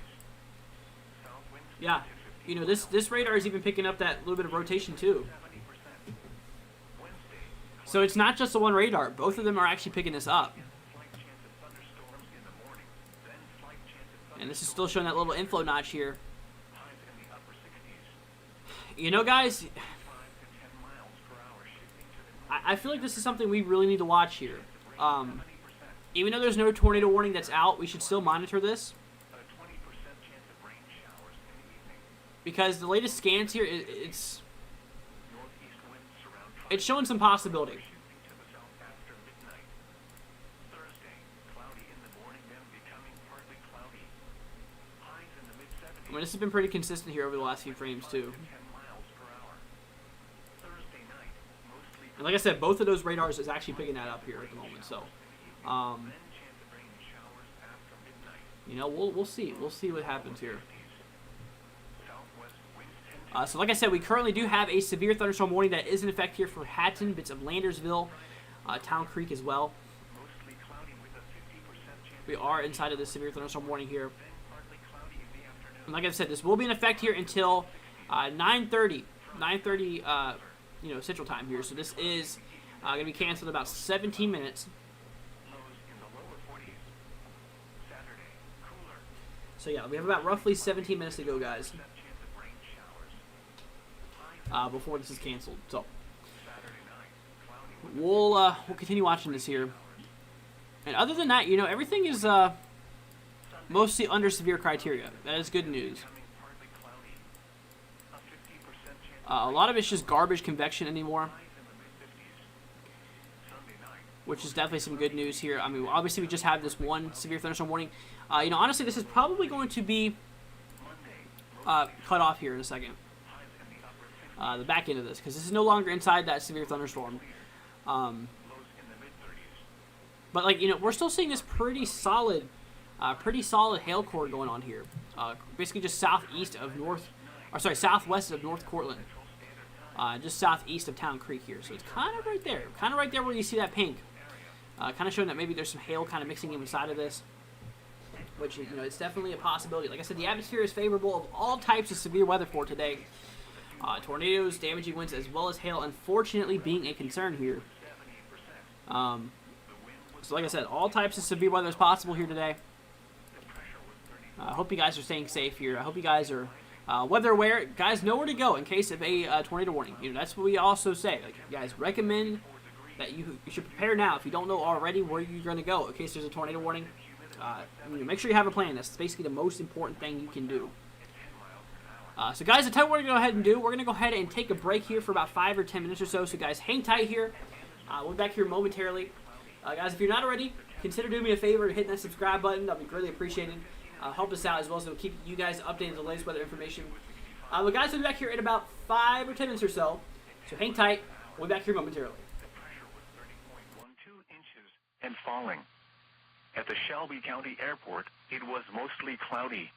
Yeah, you know, this radar is even picking up that little bit of rotation too. So it's not just the one radar. Both of them are actually picking this up. And this is still showing that little inflow notch here. You know, guys, I feel like this is something we really need to watch here. Even though there's no tornado warning that's out, we should still monitor this. Because the latest scans here, it's showing some possibility. I mean, this has been pretty consistent here over the last few frames, too. And like I said, both of those radars is actually picking that up here at the moment. So, you know, we'll see. We'll see what happens here. So like I said, we currently do have a severe thunderstorm warning that is in effect here for Hatton, bits of Landersville, Town Creek as well. We are inside of the severe thunderstorm warning here. And like I said, this will be in effect here until 9:30, you know, Central Time here. So this is going to be canceled in about 17 minutes. So yeah, we have about roughly 17 minutes to go, guys. Before this is canceled. So we'll continue watching this here. And other than that, you know, everything is mostly under severe criteria. That is good news. A lot of it's just garbage convection anymore, which is definitely some good news here. I mean, obviously we just have this one severe thunderstorm warning. You know, honestly, this is probably going to be cut off here in a second. The back end of this, because this is no longer inside that severe thunderstorm. But like, you know, we're still seeing this pretty solid hail core going on here. Basically just southwest of North Cortland. Just southeast of Town Creek here. So it's kind of right there where you see that pink. Kind of showing that maybe there's some hail kind of mixing inside of this. Which, you know, it's definitely a possibility. Like I said, the atmosphere is favorable of all types of severe weather for today. Tornadoes, damaging winds, as well as hail, unfortunately, being a concern here. So like I said, all types of severe weather is possible here today. I hope you guys are staying safe here. I hope you guys are weather aware. Guys know where to go in case of a tornado warning. You know, that's what we also say. Like, you guys recommend that you should prepare now if you don't know already where you're going to go in case there's a tornado warning. Make sure you have a plan. That's basically the most important thing you can do. So guys, I'll tell you what we're going to go ahead and do. We're going to go ahead and take a break here for about 5 or 10 minutes or so. So guys, hang tight here. We'll be back here momentarily. Guys, if you're not already, consider doing me a favor and hitting that subscribe button. That'll be greatly appreciated. Help us out as well as it'll keep you guys updated with the latest weather information. But guys, we'll be back here in about 5 or 10 minutes or so. So hang tight. We'll be back here momentarily. The pressure was 30.12 inches and falling. At the Shelby County Airport, it was mostly cloudy.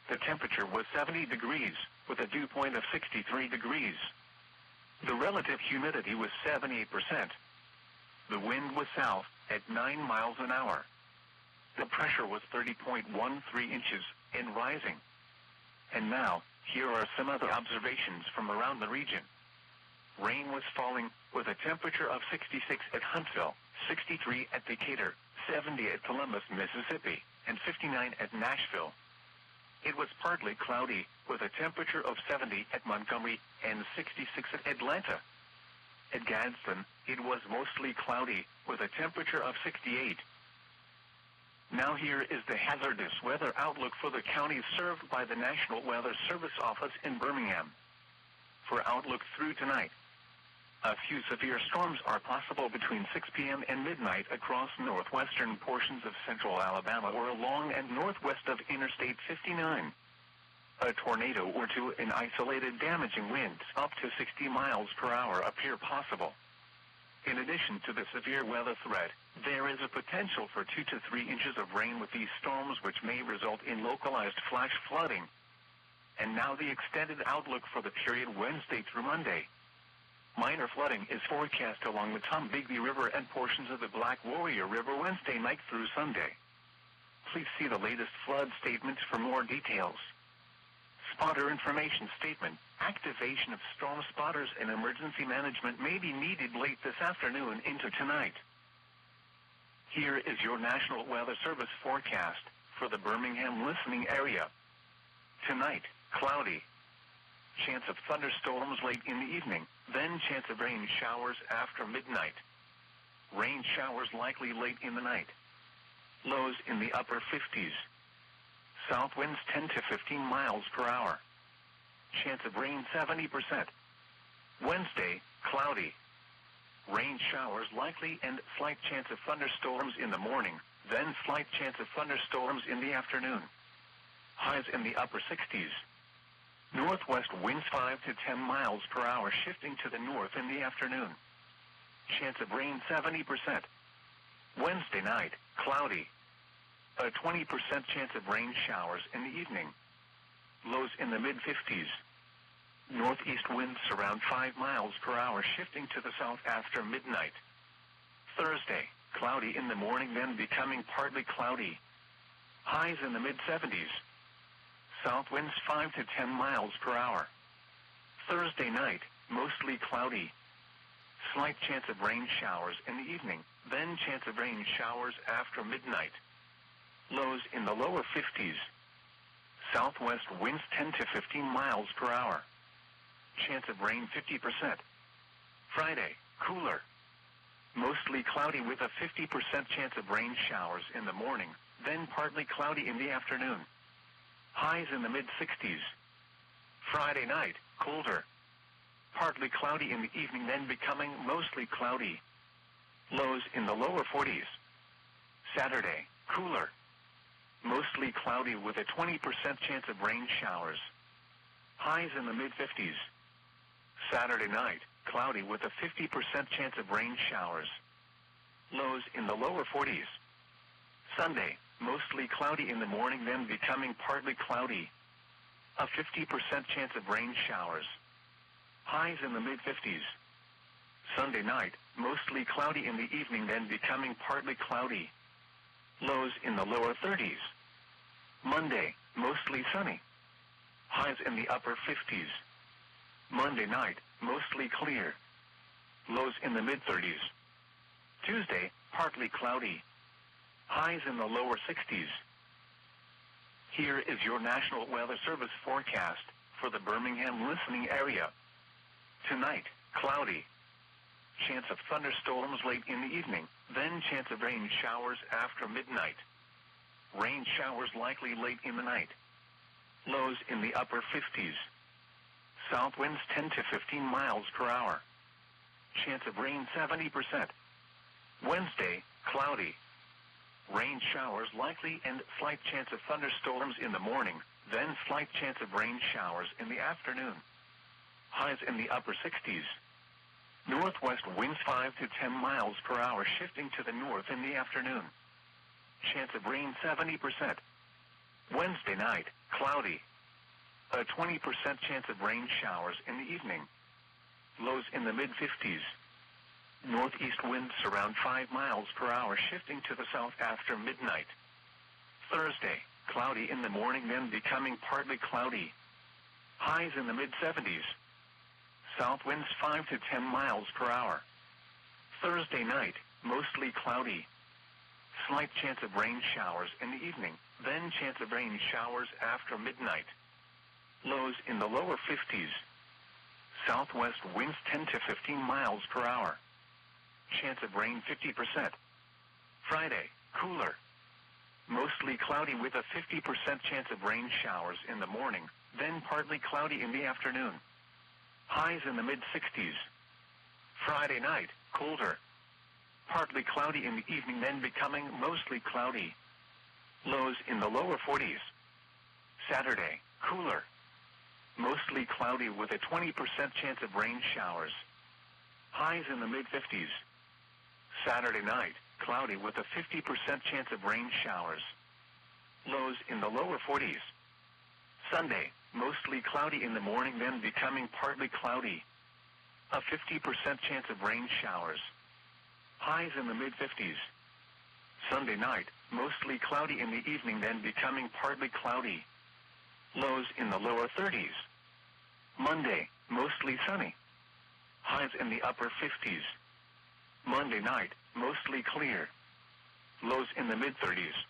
The temperature was 70 degrees, with a dew point of 63 degrees. The relative humidity was 78%. The wind was south at 9 miles an hour. The pressure was 30.13 inches and rising. And now, here are some other observations from around the region. Rain was falling, with a temperature of 66 at Huntsville, 63 at Decatur, 70 at Columbus, Mississippi, and 59 at Nashville. It was partly cloudy, with a temperature of 70 at Montgomery and 66 at Atlanta. At Gadsden, it was mostly cloudy, with a temperature of 68. Now here is the hazardous weather outlook for the counties served by the National Weather Service Office in Birmingham. For outlook through tonight, a few severe storms are possible between 6 p.m. and midnight across northwestern portions of central Alabama or along and northwest of Interstate 59. A tornado or two in isolated damaging winds up to 60 miles per hour appear possible. In addition to the severe weather threat, there is a potential for 2 to 3 inches of rain with these storms, which may result in localized flash flooding. And now the extended outlook for the period Wednesday through Monday. Minor flooding is forecast along the Tombigbee River and portions of the Black Warrior River Wednesday night through Sunday. Please see the latest flood statements for more details. Spotter information statement. Activation of storm spotters and emergency management may be needed late this afternoon into tonight. Here is your National Weather Service forecast for the Birmingham listening area. Tonight, cloudy. Chance of thunderstorms late in the evening, then chance of rain showers after midnight. Rain showers likely late in the night. Lows in the upper 50s. South winds 10 to 15 miles per hour. Chance of rain 70%. Wednesday, cloudy. Rain showers likely and slight chance of thunderstorms in the morning, then slight chance of thunderstorms in the afternoon. Highs in the upper 60s. Northwest winds 5 to 10 miles per hour shifting to the north in the afternoon. Chance of rain 70%. Wednesday night, cloudy. A 20% chance of rain showers in the evening. Lows in the mid-50s. Northeast winds around 5 miles per hour shifting to the south after midnight. Thursday, cloudy in the morning then becoming partly cloudy. Highs in the mid-70s. South winds 5 to 10 miles per hour. Thursday night, mostly cloudy. Slight chance of rain showers in the evening, then chance of rain showers after midnight. Lows in the lower 50s. Southwest winds 10 to 15 miles per hour. Chance of rain 50%. Friday, cooler. Mostly cloudy with a 50% chance of rain showers in the morning, then partly cloudy in the afternoon. Highs in the mid-60s. Friday night, colder. Partly cloudy in the evening, then becoming mostly cloudy. Lows in the lower 40s. Saturday, cooler. Mostly cloudy with a 20% chance of rain showers. Highs in the mid-50s. Saturday night, cloudy with a 50% chance of rain showers. Lows in the lower 40s. Sunday, mostly cloudy in the morning, then becoming partly cloudy. A 50% chance of rain showers. Highs in the mid-50s. Sunday night, mostly cloudy in the evening, then becoming partly cloudy. Lows in the lower 30s. Monday, mostly sunny. Highs in the upper 50s. Monday night, mostly clear. Lows in the mid-30s. Tuesday, partly cloudy. Highs in the lower 60s. Here is your National Weather Service forecast for the Birmingham listening area. Tonight, cloudy. Chance of thunderstorms late in the evening, then chance of rain showers after midnight. Rain showers likely late in the night. Lows in the upper 50s. South winds 10 to 15 miles per hour. Chance of rain 70%. Wednesday, cloudy. Rain showers likely and slight chance of thunderstorms in the morning, then slight chance of rain showers in the afternoon. Highs in the upper 60s. Northwest winds 5 to 10 miles per hour shifting to the north in the afternoon. Chance of rain 70%. Wednesday night, cloudy. A 20% chance of rain showers in the evening. Lows in the mid-50s. Northeast winds around 5 miles per hour shifting to the south after midnight. Thursday, cloudy in the morning then becoming partly cloudy. Highs in the mid-70s. South winds 5 to 10 miles per hour. Thursday night, mostly cloudy. Slight chance of rain showers in the evening, then chance of rain showers after midnight. Lows in the lower 50s. Southwest winds 10 to 15 miles per hour. Chance of rain 50%. Friday, cooler. Mostly cloudy with a 50% chance of rain showers in the morning, then partly cloudy in the afternoon. Highs in the mid-60s. Friday night, colder. Partly cloudy in the evening, then becoming mostly cloudy. Lows in the lower 40s. Saturday, cooler. Mostly cloudy with a 20% chance of rain showers. Highs in the mid-50s. Saturday night, cloudy with a 50% chance of rain showers. Lows in the lower 40s. Sunday, mostly cloudy in the morning, then becoming partly cloudy. A 50% chance of rain showers. Highs in the mid-50s. Sunday night, mostly cloudy in the evening, then becoming partly cloudy. Lows in the lower 30s. Monday, mostly sunny. Highs in the upper 50s. Monday night, mostly clear. Lows in the mid-30s.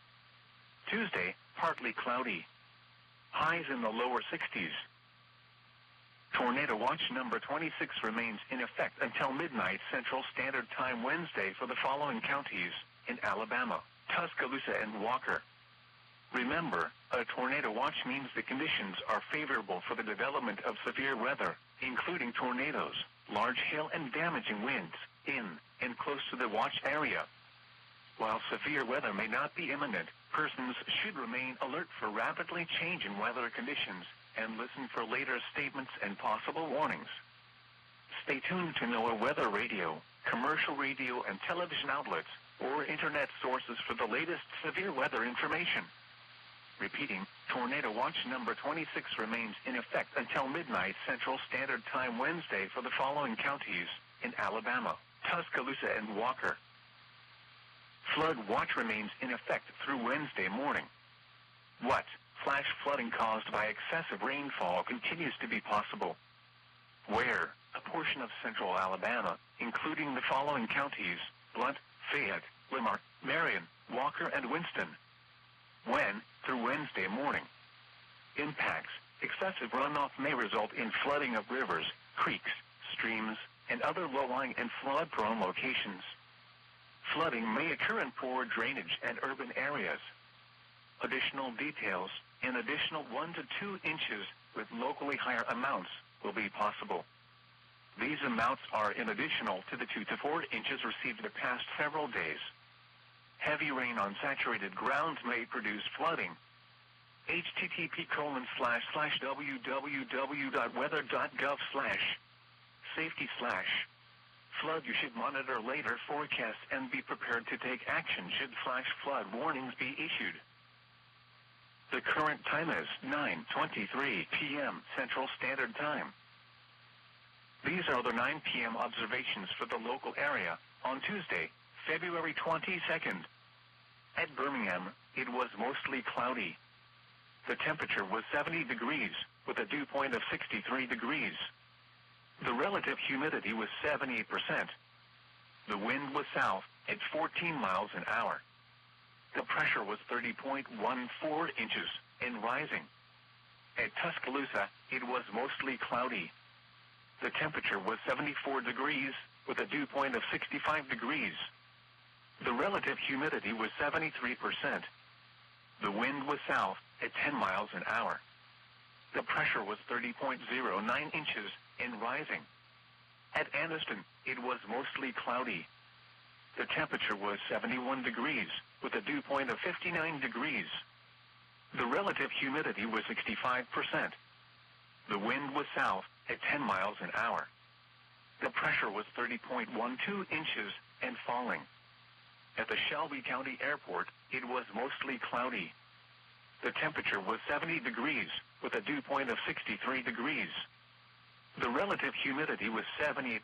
Tuesday, partly cloudy. Highs in the lower 60s. Tornado watch number 26 remains in effect until midnight Central Standard Time Wednesday for the following counties in Alabama, Tuscaloosa, and Walker. Remember, a tornado watch means the conditions are favorable for the development of severe weather, including tornadoes, large hail, and damaging winds, in and close to the watch area. While severe weather may not be imminent, persons should remain alert for rapidly changing weather conditions and listen for later statements and possible warnings. Stay tuned to NOAA weather radio, commercial radio and television outlets, or internet sources for the latest severe weather information. Repeating, Tornado Watch number 26 remains in effect until midnight Central Standard Time Wednesday for the following counties in Alabama, Tuscaloosa, and Walker. Flood watch remains in effect through Wednesday morning. What? Flash flooding caused by excessive rainfall continues to be possible. Where? A portion of central Alabama, including the following counties: Blount, Fayette, Lamar, Marion, Walker, and Winston. When? Through Wednesday morning. Impacts. Excessive runoff may result in flooding of rivers, creeks, streams, and other low-lying and flood-prone locations. Flooding may occur in poor drainage and urban areas. Additional details: an additional 1 to 2 inches with locally higher amounts will be possible. These amounts are in additional to the 2 to 4 inches received the past several days. Heavy rain on saturated grounds may produce flooding. http://www.weather.gov/safety/ flood. You should monitor later forecasts and be prepared to take action should flash flood warnings be issued. The current time is 9:23 p.m. Central Standard Time. These are the 9 p.m. observations for the local area on Tuesday, February 22nd. At Birmingham, it was mostly cloudy. The temperature was 70 degrees, with a dew point of 63 degrees. The relative humidity was 78%. The wind was south at 14 miles an hour. The pressure was 30.14 inches and rising. At Tuscaloosa, it was mostly cloudy. The temperature was 74 degrees, with a dew point of 65 degrees. The relative humidity was 73%. The wind was south at 10 miles an hour. The pressure was 30.09 inches and rising. At Anniston, it was mostly cloudy. The temperature was 71 degrees, with a dew point of 59 degrees. The relative humidity was 65%. The wind was south at 10 miles an hour. The pressure was 30.12 inches and falling. At the Shelby County Airport, it was mostly cloudy. The temperature was 70 degrees, with a dew point of 63 degrees. The relative humidity was 78%.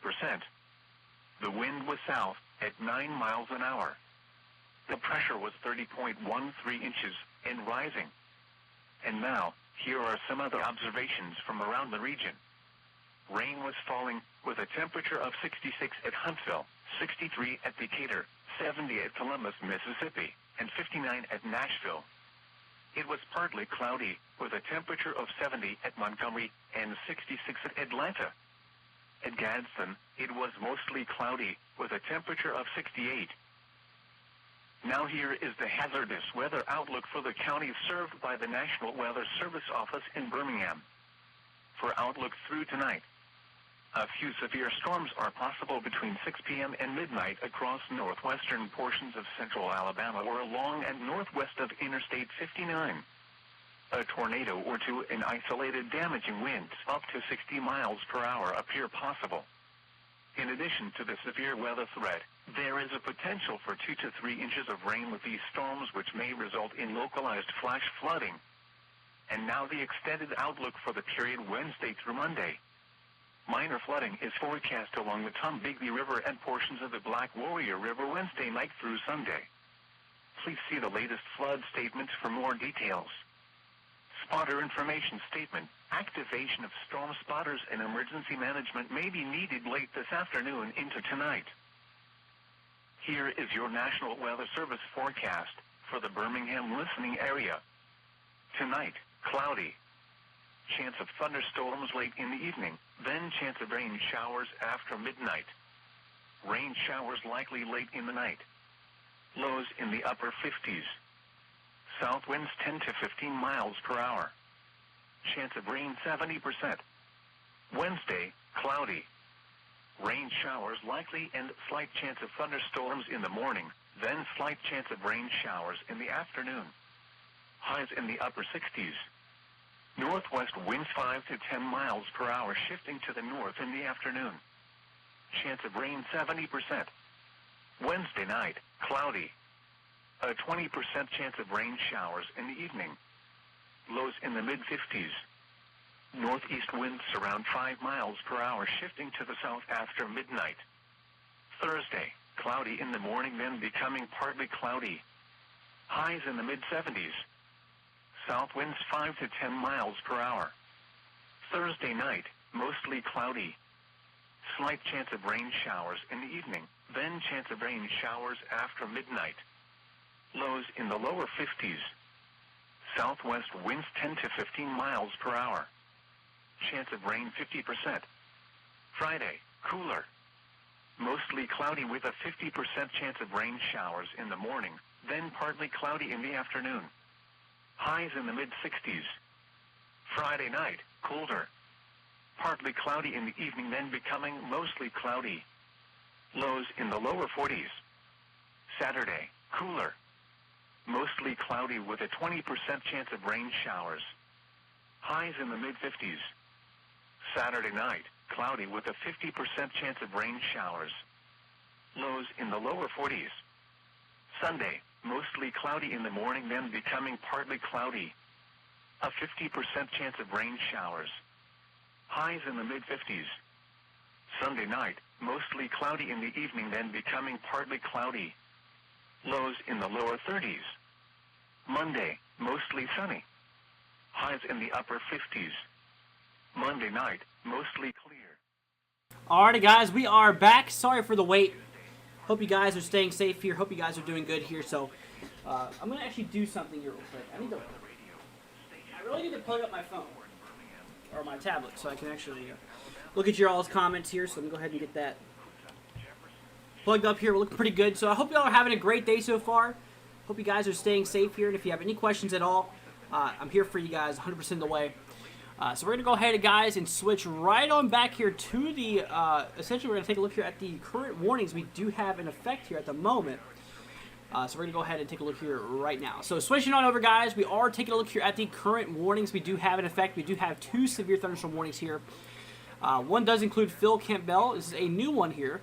The wind was south at 9 miles an hour. The pressure was 30.13 inches and rising. And now, here are some other observations from around the region. Rain was falling, with a temperature of 66 at Huntsville, 63 at Decatur, 70 at Columbus, Mississippi, and 59 at Nashville. It was partly cloudy, with a temperature of 70 at Montgomery and 66 at Atlanta. At Gadsden, it was mostly cloudy, with a temperature of 68. Now here is the hazardous weather outlook for the counties served by the National Weather Service Office in Birmingham. For outlook through tonight, a few severe storms are possible between 6 p.m. and midnight across northwestern portions of central Alabama or along and northwest of Interstate 59. A tornado or two and isolated damaging winds up to 60 miles per hour appear possible. In addition to the severe weather threat, there is a potential for 2 to 3 inches of rain with these storms, which may result in localized flash flooding. And now the extended outlook for the period Wednesday through Monday. Minor flooding is forecast along the Tombigbee River and portions of the Black Warrior River Wednesday night through Sunday. Please see the latest flood statements for more details. Spotter information statement. Activation of storm spotters and emergency management may be needed late this afternoon into tonight. Here is your National Weather Service forecast for the Birmingham listening area. Tonight, cloudy. Chance of thunderstorms late in the evening, then chance of rain showers after midnight. Rain showers likely late in the night. Lows in the upper 50s. South winds 10 to 15 miles per hour. Chance of rain 70%. Wednesday, cloudy. Rain showers likely and slight chance of thunderstorms in the morning, then slight chance of rain showers in the afternoon. Highs in the upper 60s. Northwest winds 5 to 10 miles per hour shifting to the north in the afternoon. Chance of rain 70%. Wednesday night, cloudy. A 20% chance of rain showers in the evening. Lows in the mid-50s. Northeast winds around 5 miles per hour shifting to the south after midnight. Thursday, cloudy in the morning then becoming partly cloudy. Highs in the mid-70s. South winds 5 to 10 miles per hour. Thursday night, mostly cloudy. Slight chance of rain showers in the evening, then chance of rain showers after midnight. Lows in the lower 50s. Southwest winds 10 to 15 miles per hour. Chance of rain 50%. Friday, cooler. Mostly cloudy with a 50% chance of rain showers in the morning, then partly cloudy in the afternoon. Highs in the mid-60s. Friday night, colder. Partly cloudy in the evening, then becoming mostly cloudy. Lows in the lower 40s. Saturday, cooler. Mostly cloudy with a 20% chance of rain showers. Highs in the mid-50s. Saturday night, cloudy with a 50% chance of rain showers. Lows in the lower 40s. Sunday, mostly cloudy in the morning, then becoming partly cloudy. A 50% chance of rain showers. Highs in the mid-50s. Sunday night, mostly cloudy in the evening, then becoming partly cloudy. Lows in the lower 30s. Monday, mostly sunny. Highs in the upper 50s. Monday night, mostly clear. Alrighty, guys, we are back. Sorry for the wait. Hope you guys are staying safe here. Hope you guys are doing good here. So, I'm going to actually do something here real quick. I really need to plug up my phone. Or my tablet, so I can actually look at your all's comments here. So let me go ahead and get that plugged up here. We're looking pretty good. So I hope y'all are having a great day so far. Hope you guys are staying safe here. And if you have any questions at all, I'm here for you guys 100% of the way. So we're going to go ahead, guys, and switch right on back here to the, essentially we're going to take a look here at the current warnings we do have in effect here at the moment. So we're going to go ahead and take a look here right now. So switching on over, guys, we are taking a look here at the current warnings we do have in effect. We do have 2 severe thunderstorm warnings here. One does include Phil Campbell. This is a new one here.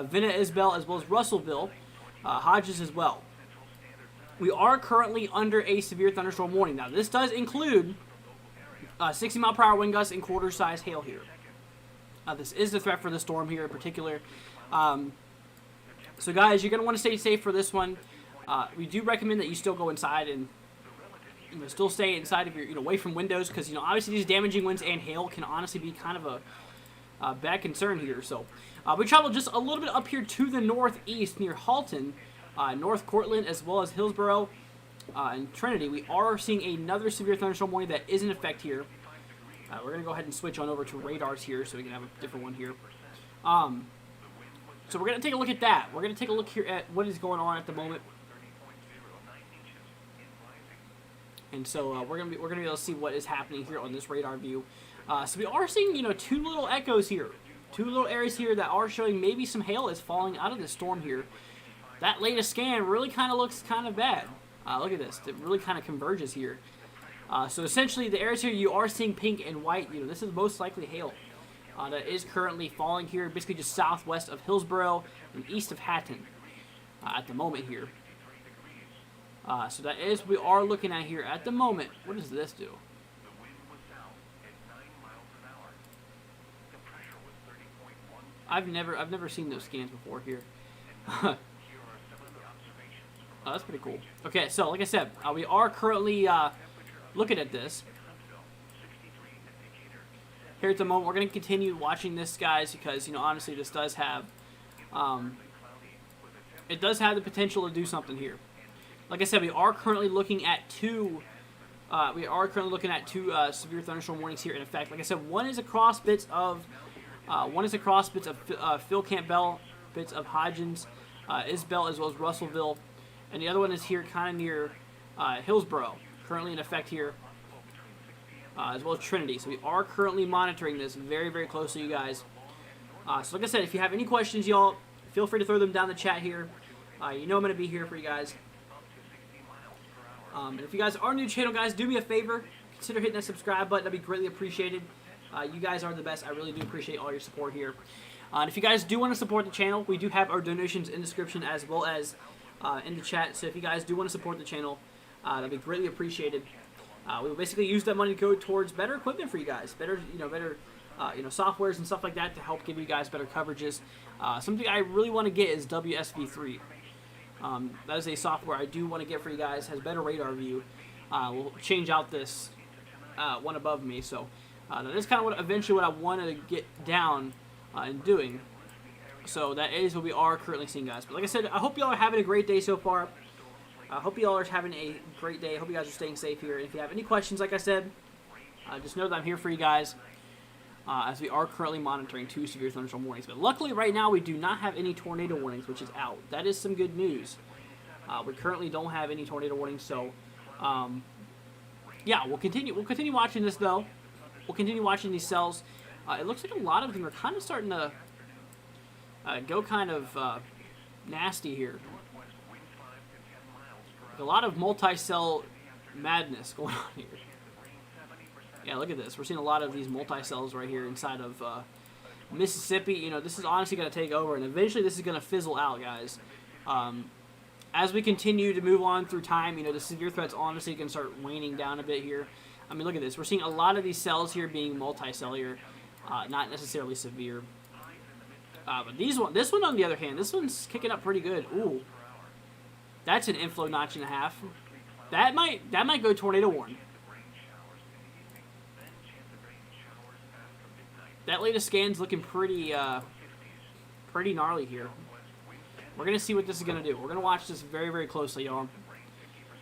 Vina Isabel as well as Russellville. Hodges as well. We are currently under a severe thunderstorm warning. Now, this does include 60-mile-per-hour wind gusts and quarter-size hail here. This is the threat for the storm here in particular. So, guys, you're going to want to stay safe for this one. We do recommend that you still go inside and still stay inside if you're away from windows because obviously these damaging winds and hail can honestly be kind of a bad concern here. So, we traveled just a little bit up here to the northeast near Halton, North Cortland, as well as Hillsborough. In Trinity, we are seeing another severe thunderstorm warning that is in effect here. We're going to go ahead and switch on over to radars here so we can have a different one here. So we're going to take a look at that. We're going to take a look here at what is going on at the moment. And so we're going to be able to see what is happening here on this radar view. So we are seeing, 2 little echoes here. 2 little areas here that are showing maybe some hail is falling out of the storm here. That latest scan really kind of looks kind of bad. Look at this. It really kind of converges here. So essentially, the areas here you are seeing pink and white. This is most likely hail that is currently falling here, basically just southwest of Hillsborough and east of Hatton at the moment here. So that is what we are looking at here at the moment. What does this do? I've never seen those scans before here. Oh, that's pretty cool. Okay, so like I said, we are currently looking at this. Here at the moment, we're going to continue watching this, guys, because, honestly, this does have, it does have the potential to do something here. Like I said, we are currently looking at 2, severe thunderstorm warnings here in effect. Like I said, one is across bits of Phil Campbell, bits of Hodgins, Isabel, as well as Russellville. And the other one is here kind of near Hillsborough, currently in effect here, as well as Trinity. So we are currently monitoring this very, very closely, you guys. So like I said, if you have any questions, y'all, feel free to throw them down the chat here. I'm going to be here for you guys. And if you guys are new to the channel, guys, do me a favor. Consider hitting that subscribe button. That'd be greatly appreciated. You guys are the best. I really do appreciate all your support here. And if you guys do want to support the channel, we do have our donations in the description as well as in the chat. So if you guys do want to support the channel, that'd be greatly appreciated. We will basically use that money to go towards better equipment for you guys, better softwares and stuff like that to help give you guys better coverages. Something I really want to get is WSV3. That is a software I do want to get for you guys. Has better radar view. We'll change out this one above me. So that is kind of eventually what I wanted to get down and doing. So that is what we are currently seeing, guys. But like I said, I hope y'all are having a great day so far. I hope y'all are having a great day. I hope you guys are staying safe here. And if you have any questions, like I said, just know that I'm here for you guys as we are currently monitoring 2 severe thunderstorm warnings. But luckily, right now, we do not have any tornado warnings, which is out. That is some good news. We currently don't have any tornado warnings. So, yeah, we'll continue watching this, though. We'll continue watching these cells. It looks like a lot of them are kind of starting to go kind of nasty here. A lot of multi-cell madness going on here. Yeah, look at this. We're seeing a lot of these multi-cells right here inside of Mississippi. This is honestly going to take over, and eventually this is going to fizzle out, guys. As we continue to move on through time, the severe threats honestly can start waning down a bit here. I mean, look at this. We're seeing a lot of these cells here being multicellular, not necessarily severe. But this one on the other hand, this one's kicking up pretty good. Ooh, that's an inflow notch and a half. That might go tornado warning. That latest scan's looking pretty gnarly here. We're gonna see what this is gonna do. We're gonna watch this very, very closely, y'all.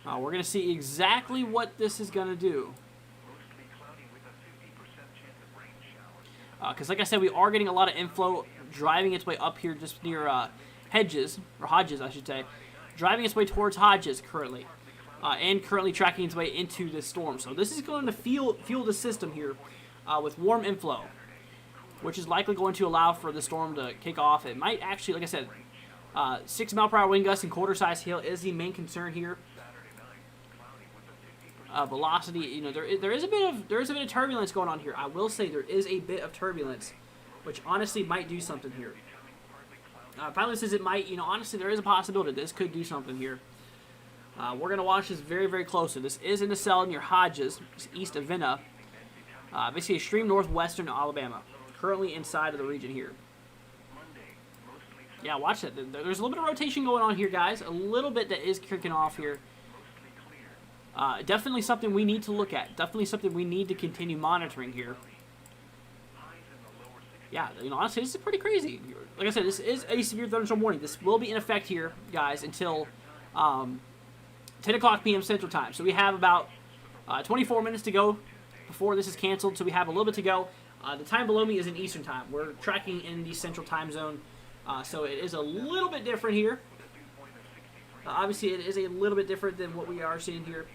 We're gonna see exactly what this is gonna do. Because like I said, we are getting a lot of inflow driving its way up here just near Hedges, or Hodges, I should say, driving its way towards Hodges currently, and currently tracking its way into this storm. So this is going to fuel the system here with warm inflow, which is likely going to allow for the storm to kick off. It might actually, like I said, 6-mile-per-hour wind gusts and quarter-size hail is the main concern here. Velocity, you know, there is a bit of turbulence going on here. I will say there is a bit of turbulence, which honestly might do something here. Pilot says it might, you know, honestly there is a possibility this could do something here. We're going to watch this very, very closely. This is in the cell near Hodges, east of Vienna. Basically extreme northwestern Alabama. Currently inside of the region here. Yeah, watch that. There's a little bit of rotation going on here, guys. A little bit that is kicking off here. Definitely something we need to look at. Definitely something we need to continue monitoring here. Yeah, you know, honestly, this is pretty crazy. Like I said, this is a severe thunderstorm warning. This will be in effect here, guys, until 10 o'clock p.m. Central Time. So we have about 24 minutes to go before this is canceled. So we have a little bit to go. The time below me is in Eastern Time. We're tracking in the Central Time Zone. So it is a little bit different here. Obviously, it is a little bit different than what we are seeing here.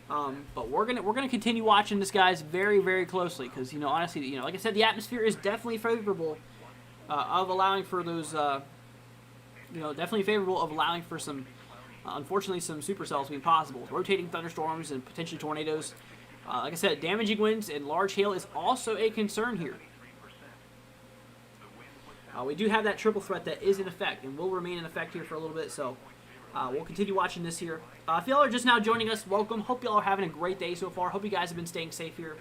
But we're gonna continue watching this, guys, very, very closely, because, you know, honestly, you know, like I said, the atmosphere is definitely favorable of allowing for those, you know, definitely favorable of allowing for some, unfortunately, some supercells being possible. Rotating thunderstorms and potentially tornadoes. Like I said, damaging winds and large hail is also a concern here. We do have that triple threat that is in effect and will remain in effect here for a little bit, so we'll continue watching this here. If y'all are just now joining us, welcome. Hope y'all are having a great day so far. Hope you guys have been staying safe here.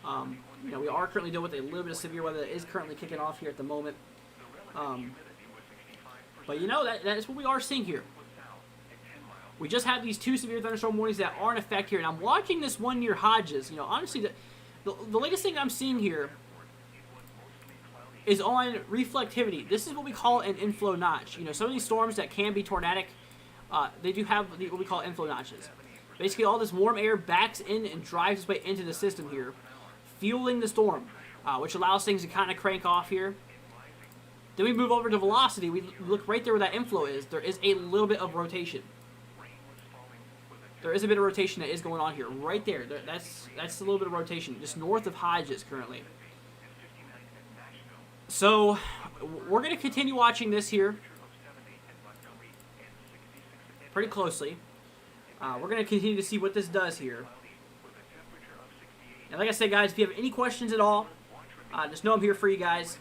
You know, we are currently dealing with a little bit of severe weather that is currently kicking off here at the moment. But you know, that is what we are seeing here. We just have these 2 severe thunderstorm warnings that are in effect here, and I'm watching this one near Hodges. You know, honestly, the latest thing I'm seeing here is on reflectivity. This is what we call an inflow notch. You know, some of these storms that can be tornadic, they do have what we call inflow notches. Basically, all this warm air backs in and drives its way into the system here, fueling the storm, which allows things to kind of crank off here. Then we move over to velocity. We look right there where that inflow is. There is a little bit of rotation. There is a bit of rotation that is going on here. Right there. That's a little bit of rotation, just north of Hodges currently. So, we're going to continue watching this here pretty closely. We're going to continue to see what this does here. And like I said, guys, if you have any questions at all, just know I'm here for you guys.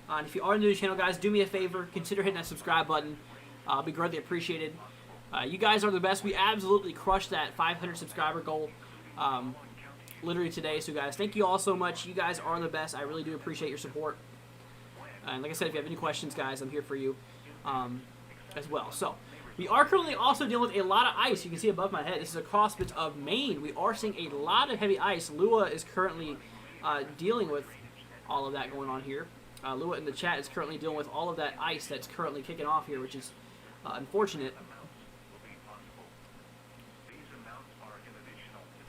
And if you are new to the channel, guys, do me a favor. Consider hitting that subscribe button. It'll be greatly appreciated. You guys are the best. We absolutely crushed that 500 subscriber goal literally today. So, guys, thank you all so much. You guys are the best. I really do appreciate your support. And like I said, if you have any questions, guys, I'm here for you as well. So, we are currently also dealing with a lot of ice. You can see above my head. This is across bits of Maine. We are seeing a lot of heavy ice. Lua is currently dealing with all of that going on here. Lua in the chat is currently dealing with all of that ice that's currently kicking off here, which is unfortunate.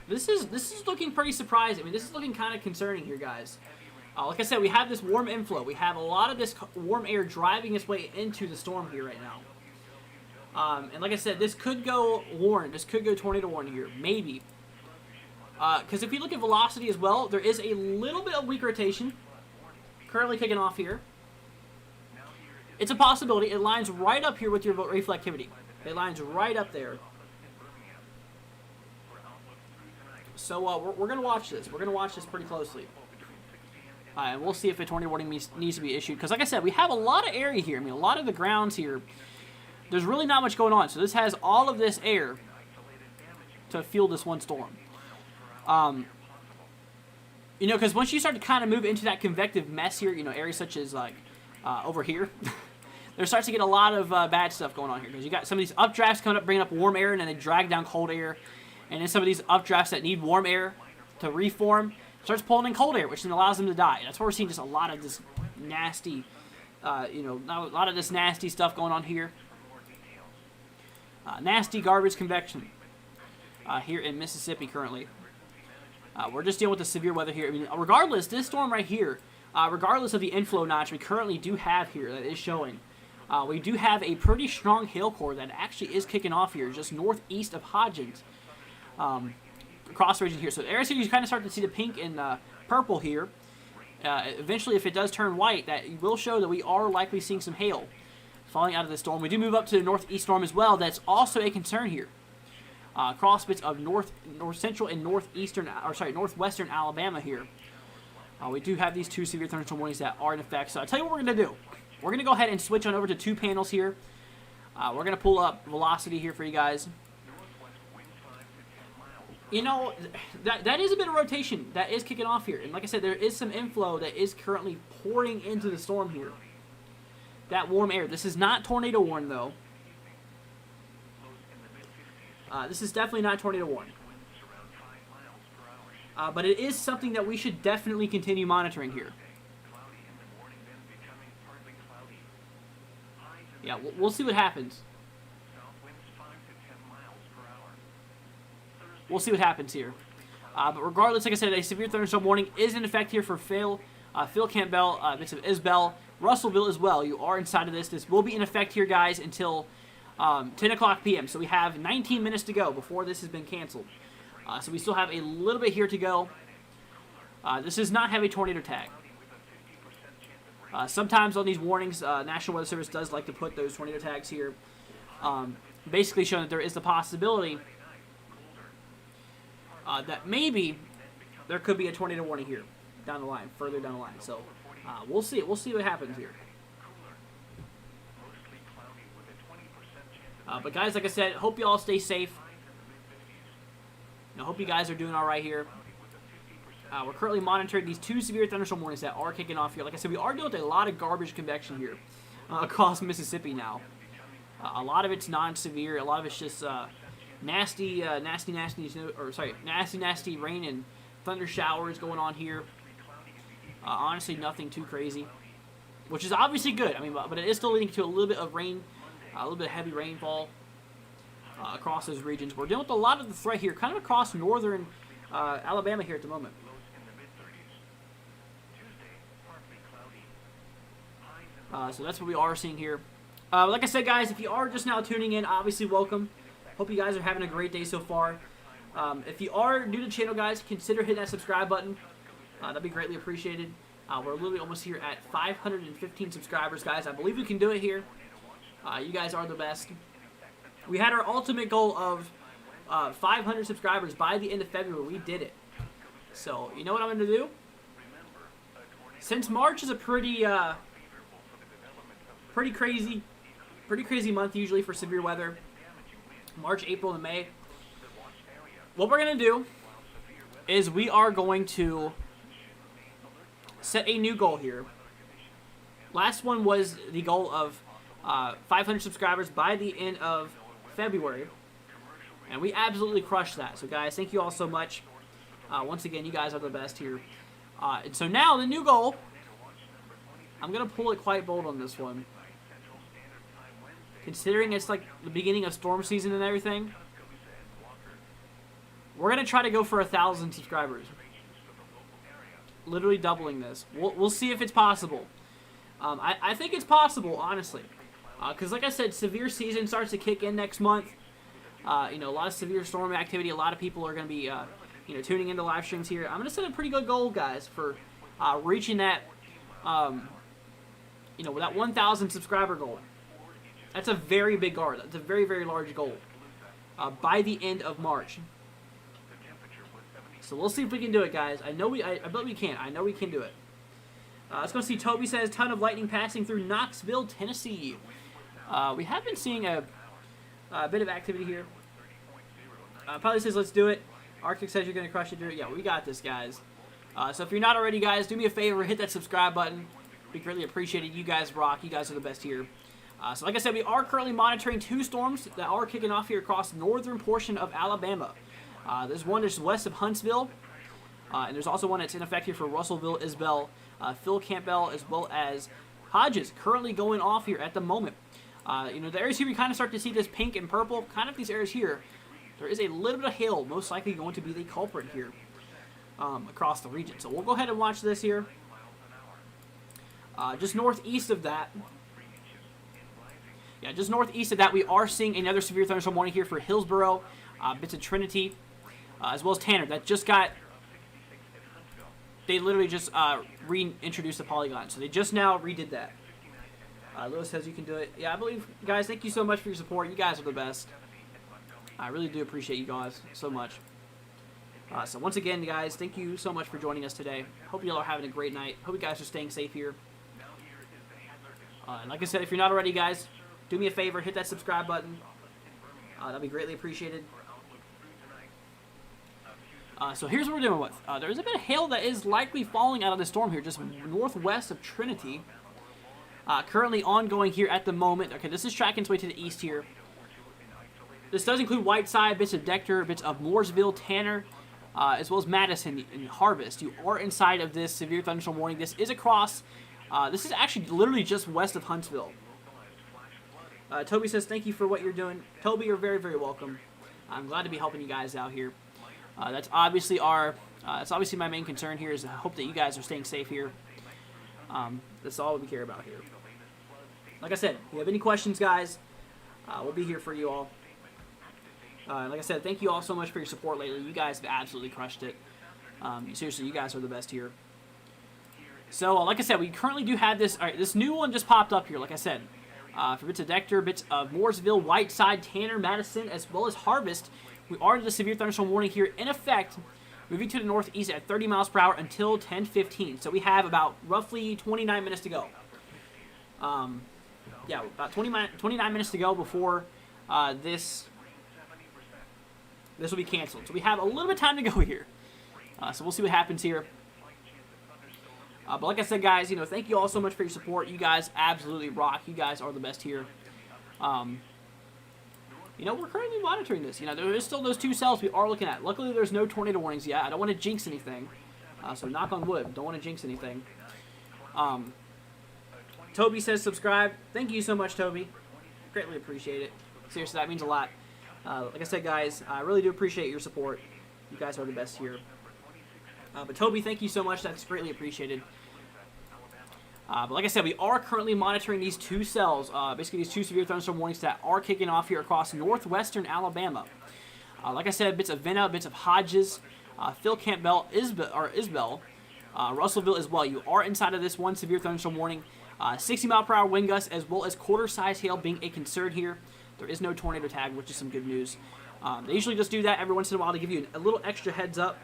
This is looking pretty surprising. I mean, this is looking kind of concerning here, guys. Like I said, we have this warm inflow. We have a lot of this warm air driving its way into the storm here right now. And like I said, this could go warn. This could go tornado warning here, maybe. Because if we look at velocity as well, there is a little bit of weak rotation currently kicking off here. It's a possibility. It lines right up here with your reflectivity. It lines right up there. So we're going to watch this. We're going to watch this pretty closely. And we'll see if a tornado warning needs to be issued. Because like I said, we have a lot of area here. I mean, a lot of the grounds here. There's really not much going on. So this has all of this air to fuel this one storm. You know, because once you start to kind of move into that convective mess here, you know, areas such as like over here, there starts to get a lot of bad stuff going on here. Because you got some of these updrafts coming up, bringing up warm air, and then they drag down cold air. And then some of these updrafts that need warm air to reform starts pulling in cold air, which then allows them to die. That's where we're seeing just a lot of this nasty, you know, a lot of this nasty stuff going on here. Nasty garbage convection here in Mississippi currently. We're just dealing with the severe weather here. I mean, regardless, this storm right here, regardless of the inflow notch we currently do have here that is showing, We do have a pretty strong hail core that actually is kicking off here, just northeast of Hodgins, across the region here. So areas here you kind of start to see the pink and purple here. Eventually, if it does turn white, that will show that we are likely seeing some hail falling out of the storm. We do move up to the northeast storm as well. That's also a concern here. Cross bits of north central and northwestern Alabama here. We do have these 2 severe thunderstorm warnings that are in effect. So I'll tell you what we're going to do. We're going to go ahead and switch on over to 2 panels here. We're going to pull up velocity here for you guys. You know, that is a bit of rotation that is kicking off here. And like I said, there is some inflow that is currently pouring into the storm here. That warm air. This is not tornado warned, though. This is definitely not tornado warned. But it is something that we should definitely continue monitoring here. Yeah, we'll see what happens. We'll see what happens here. But regardless, like I said, a severe thunderstorm warning is in effect here for Phil Campbell, bits of Isabel, Russellville as well. You are inside of this. This will be in effect here, guys, until 10 o'clock p.m. So we have 19 minutes to go before this has been canceled. So we still have a little bit here to go. This does not have a tornado tag. Sometimes on these warnings, National Weather Service does like to put those tornado tags here, basically showing that there is the possibility that maybe there could be a tornado warning here down the line, further down the line. So we'll see. We'll see what happens here. But guys, like I said, hope you all stay safe. I hope you guys are doing all right here. We're currently monitoring these 2 severe thunderstorm warnings that are kicking off here. Like I said, we are dealing with a lot of garbage convection here across Mississippi now. A lot of it's non-severe. A lot of it's just nasty rain and thunder showers going on here. Honestly, nothing too crazy, which is obviously good. I mean, but it is still leading to a little bit of rain, a little bit of heavy rainfall across those regions. We're dealing with a lot of the threat here, kind of across northern Alabama here at the moment. So that's what we are seeing here. Like I said, guys, if you are just now tuning in, obviously welcome. Hope you guys are having a great day so far. If you are new to the channel, guys, consider hitting that subscribe button. That'd be greatly appreciated. We're literally almost here at 515 subscribers, guys. I believe we can do it here. You guys are the best. We had our ultimate goal of 500 subscribers by the end of February. We did it. So, you know what I'm going to do? Since March is a pretty crazy month usually for severe weather, March, April, and May, what we're going to do is we are going to set a new goal here. Last one was the goal of 500 subscribers by the end of February, and we absolutely crushed that. So guys, thank you all so much. Once again, you guys are the best here. And so now the new goal, I'm going to pull it quite bold on this one. Considering it's like the beginning of storm season and everything, we're going to try to go for 1,000 subscribers. Literally doubling this. We'll see if it's possible. I think it's possible, honestly. Because like I said, severe season starts to kick in next month. A lot of severe storm activity. A lot of people are going to be tuning into live streams here. I'm going to set a pretty good goal, guys, for reaching that that 1,000 subscriber goal. That's a very big goal. That's a very, very large goal by the end of March. So we'll see if we can do it, guys. I bet we can. I know we can do it. Let's go see. Toby says, ton of lightning passing through Knoxville, Tennessee. We have been seeing a bit of activity here. Probably says, let's do it. Arctic says you're going to crush it. Yeah, we got this, guys. So if you're not already, guys, do me a favor. Hit that subscribe button. Be greatly appreciated. You guys rock. You guys are the best here. So like I said, we are currently monitoring 2 storms that are kicking off here across the northern portion of Alabama. There's one that's west of Huntsville. And there's also one that's in effect here for Russellville, Isabel, Phil Campbell, as well as Hodges, currently going off here at the moment. The areas here we kind of start to see this pink and purple. Kind of these areas here, there is a little bit of hail, most likely going to be the culprit here across the region. So we'll go ahead and watch this here. Just northeast of that, Yeah, just northeast of that, we are seeing another severe thunderstorm warning here for Hillsborough, bits of Trinity, as well as Tanner. That just got... They literally just reintroduced the polygon, so they just now redid that. Lewis says you can do it. Yeah, I believe, guys, thank you so much for your support. You guys are the best. I really do appreciate you guys so much. So once again, guys, thank you so much for joining us today. Hope you all are having a great night. Hope you guys are staying safe here. And like I said, if you're not already, guys, do me a favor, hit that subscribe button. That'd be greatly appreciated. So here's what we're doing with. There's a bit of hail that is likely falling out of the storm here, just northwest of Trinity. Currently ongoing here at the moment. Okay, this is tracking its way to the east here. This does include Whiteside, bits of Dector, bits of Mooresville, Tanner, as well as Madison and Harvest. You are inside of this severe thunderstorm warning. This is across. This is actually literally just west of Huntsville. Toby says, thank you for what you're doing. Toby, you're very, very welcome. I'm glad to be helping you guys out here. That's obviously my main concern here, is I hope that you guys are staying safe here. That's all we care about here. Like I said, if you have any questions, guys, we'll be here for you all. Like I said, thank you all so much for your support lately. You guys have absolutely crushed it. Seriously, you guys are the best here. So, like I said, we currently do have this. All right, this new one just popped up here, like I said. For bits of Dector, bits of Mooresville, Whiteside, Tanner, Madison, as well as Harvest, we are in the severe thunderstorm warning here in effect, moving to the northeast at 30 miles per hour until 10:15. So we have about roughly 29 minutes to go. Yeah, about 29 minutes to go before this will be canceled. So we have a little bit of time to go here. So we'll see what happens here. But like I said, guys, thank you all so much for your support. You guys absolutely rock. You guys are the best here. We're currently monitoring this. There is still those 2 cells we are looking at. Luckily, there's no tornado warnings yet. I don't want to jinx anything. So knock on wood. Don't want to jinx anything. Toby says subscribe. Thank you so much, Toby. Greatly appreciate it. Seriously, that means a lot. Like I said, guys, I really do appreciate your support. You guys are the best here. But Toby, thank you so much. That's greatly appreciated. But like I said, we are currently monitoring these 2 cells, basically these 2 severe thunderstorm warnings that are kicking off here across northwestern Alabama. Like I said, bits of Vena, bits of Hodges, Phil Campbell, Isbell, Russellville as well. You are inside of this 1 severe thunderstorm warning. 60 mile per hour wind gusts as well as quarter-size hail being a concern here. There is no tornado tag, which is some good news. They usually just do that every once in a while to give you a little extra heads up.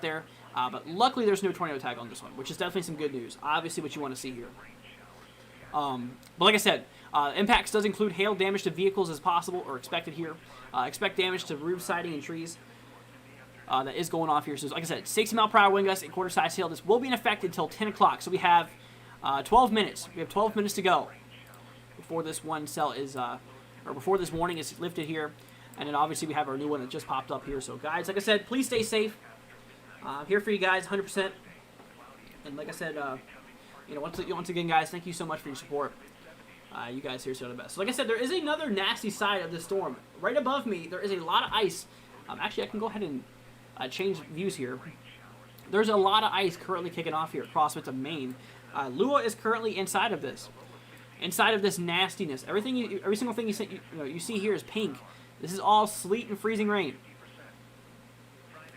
There. But luckily there's no tornado tag on this one, which is definitely some good news. Obviously what you want to see here. But like I said, impacts does include hail damage to vehicles as possible or expected here. Expect damage to roof siding and trees. That is going off here. So like I said, 60 mile per hour wind gusts and quarter-size hail. This will be in effect until 10 o'clock. So we have 12 minutes. We have 12 minutes to go before this one cell is, or before this warning is lifted here. And then obviously we have our new one that just popped up here. So guys, like I said, please stay safe. I'm here for you guys, 100%. And like I said, once again, guys, thank you so much for your support. You guys here are the best. So like I said, there is another nasty side of this storm. Right above me, there is a lot of ice. Actually, I can go ahead and change views here. There's a lot of ice currently kicking off here across bits of Maine. Lua is currently inside of this nastiness. Every single thing you see here is pink. This is all sleet and freezing rain.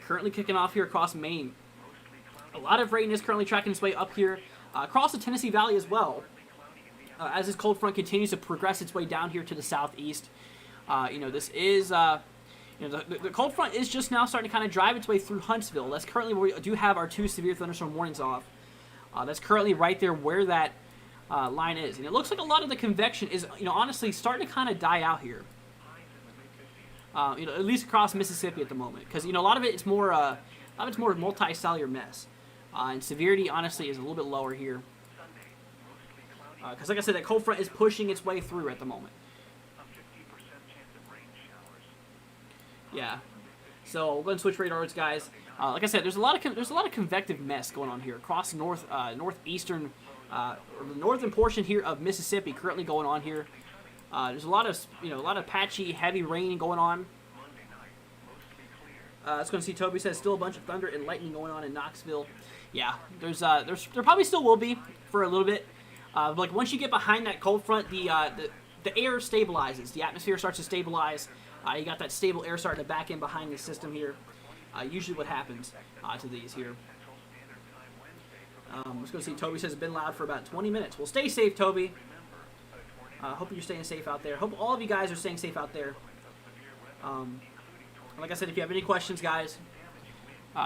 Currently kicking off here across Maine. A lot of rain is currently tracking its way up here across the Tennessee Valley as well. As this cold front continues to progress its way down here to the southeast. This is the cold front is just now starting to kind of drive its way through Huntsville. That's currently where we do have our 2 severe thunderstorm warnings off. That's currently right there where that line is. And it looks like a lot of the convection is, honestly starting to kind of die out here. At least across Mississippi at the moment. Because, a lot of it is more, multi-cellular mess. And severity, honestly, is a little bit lower here. Because, like I said, that cold front is pushing its way through at the moment. Yeah. So, we'll go ahead and switch radars, guys. Like I said, there's a lot of convective mess going on here across northeastern, or the northern portion here of Mississippi currently going on here. There's a lot of patchy, heavy rain going on. Let's go and see. Toby says still a bunch of thunder and lightning going on in Knoxville. Yeah, there probably still will be for a little bit. Like once you get behind that cold front, the air stabilizes. The atmosphere starts to stabilize. You got that stable air starting to back in behind the system here. Usually what happens to these here. Let's go see. Toby says it's been loud for about 20 minutes. Well, stay safe, Toby. Hope you're staying safe out there. Hope all of you guys are staying safe out there. Like I said, if you have any questions, guys,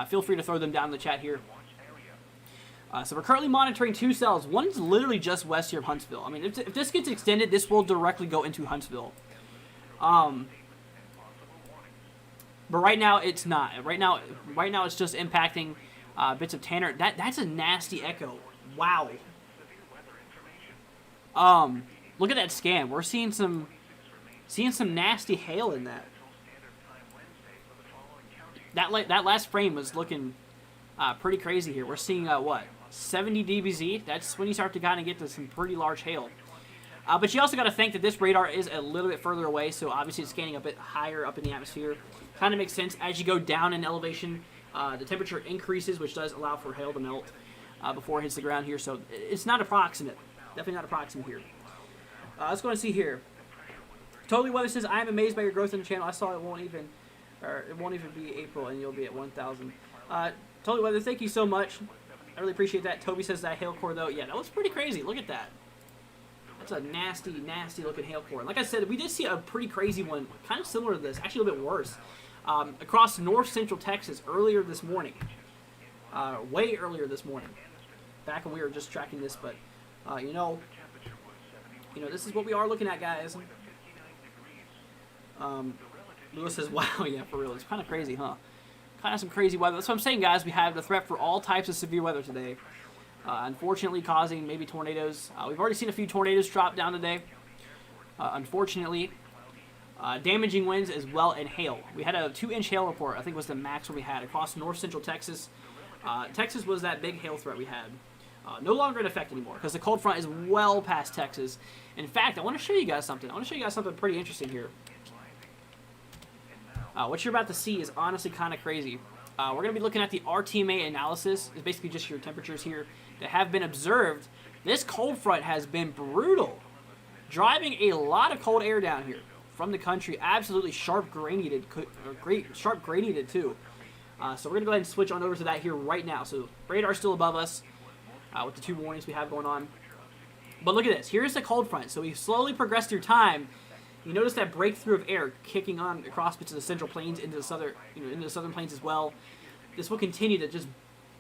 feel free to throw them down in the chat here. So we're currently monitoring 2 cells. One's literally just west here of Huntsville. I mean, if this gets extended, this will directly go into Huntsville. But right now, it's not. Right now, it's just impacting bits of Tanner. That's a nasty echo. Wow. Look at that scan. We're seeing some nasty hail in that. That last frame was looking pretty crazy here. We're seeing what, 70 dBz. That's when you start to kind of get to some pretty large hail. But you also got to think that this radar is a little bit further away, so obviously it's scanning a bit higher up in the atmosphere. Kind of makes sense. As you go down in elevation, the temperature increases, which does allow for hail to melt before it hits the ground here. So it's not approximate. Definitely not approximate here. Let's go and see here. Totally Weather says, I am amazed by your growth in the channel. I saw it won't even be April, and you'll be at 1,000. Totally Weather, thank you so much. I really appreciate that. Toby says that hail core, though, yeah, that was pretty crazy. Look at that. That's a nasty, nasty looking hail core. And like I said, we did see a pretty crazy one, kind of similar to this, actually a little bit worse, across north central Texas earlier this morning. Way earlier this morning. Back when we were just tracking this, but you know, this is what we are looking at, guys. Lewis says, wow, yeah, for real. It's kind of crazy, huh? Kind of some crazy weather. That's what I'm saying, guys. We have the threat for all types of severe weather today. Unfortunately, causing maybe tornadoes. We've already seen a few tornadoes drop down today. Unfortunately, damaging winds as well, and hail. We had a 2-inch hail report. I think was the max what we had across north central Texas. Texas was that big hail threat we had. No longer in effect anymore because the cold front is well past Texas. In fact, I want to show you guys something. I want to show you guys something pretty interesting here. What you're about to see is honestly kind of crazy. We're going to be looking at the Rtma Analysis. It's basically just your temperatures here that have been observed. This cold front has been brutal, driving a lot of cold air down here from the country. Absolutely sharp gradiated too. So we're going to go ahead and switch on over to that here right now. So radar's still above us with the 2 warnings we have going on. But look at this. Here's the cold front. So we slowly progress through time. You notice that breakthrough of air kicking on across bits of the central plains into the southern plains as well. This will continue to just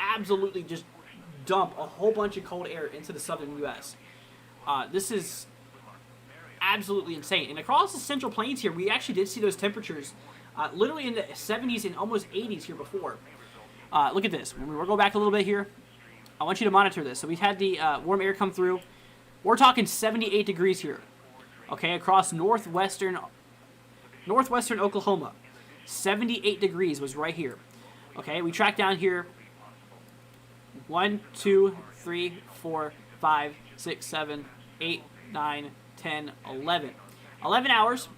absolutely just dump a whole bunch of cold air into the southern U.S. This is absolutely insane. And across the central plains here, we actually did see those temperatures literally in the 70s and almost 80s here before. Look at this. We'll go back a little bit here. I want you to monitor this. So we've had the warm air come through. We're talking 78 degrees here. Okay, across northwestern Oklahoma, 78 degrees was right here. Okay, we track down here. 1, 2, 3, 4, 5, 6, 7, 8, 9, 10, 11. 11 hours,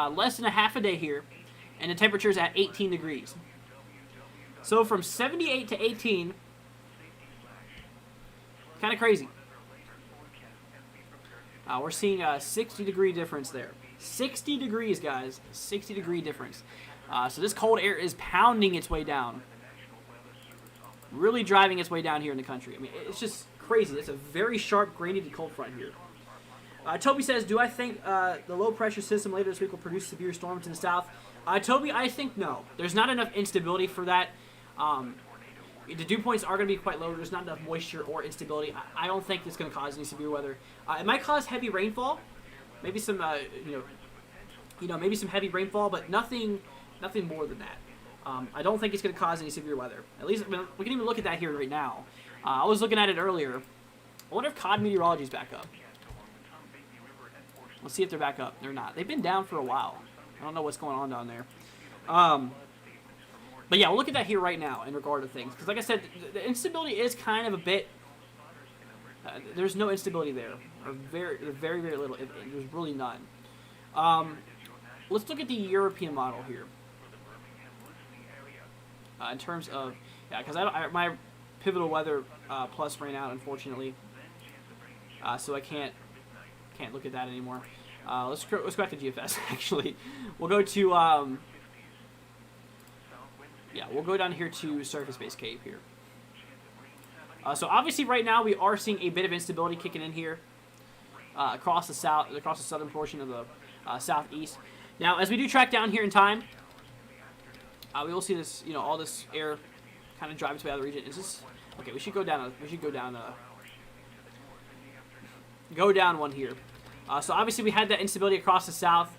less than a half a day here, and the temperature's at 18 degrees. So from 78 to 18, kind of crazy. We're seeing a 60-degree difference there. 60 degrees, guys. 60-degree difference. So this cold air is pounding its way down. Really driving its way down here in the country. I mean, it's just crazy. It's a very sharp, gradiated cold front here. Toby says, do I think the low-pressure system later this week will produce severe storms in the south? Toby, I think no. There's not enough instability for that. The dew points are going to be quite low. There's not enough moisture or instability. I don't think it's going to cause any severe weather. It might cause heavy rainfall, maybe some, maybe some heavy rainfall, but nothing more than that. I don't think it's going to cause any severe weather. At least we can even look at that here right now. I was looking at it earlier. I wonder if COD Meteorology is back up. Let's see if they're back up. They're not. They've been down for a while. I don't know what's going on down there. But yeah, we'll look at that here right now in regard to things. Because like I said, the instability is kind of a bit... there's no instability there. Or very, very, very little. There's really none. Let's look at the European model here. In terms of... Yeah, because my pivotal weather plus ran out, unfortunately. so I can't look at that anymore. Let's go back to GFS. Actually, we'll go to we'll go down here to surface-based cave here. So obviously, right now we are seeing a bit of instability kicking in here across the southern portion of the southeast. Now, as we do track down here in time, we will see this, all this air kind of drive its way out of the region. Is this okay? We should go down. Go down one here. So obviously we had that instability across the south.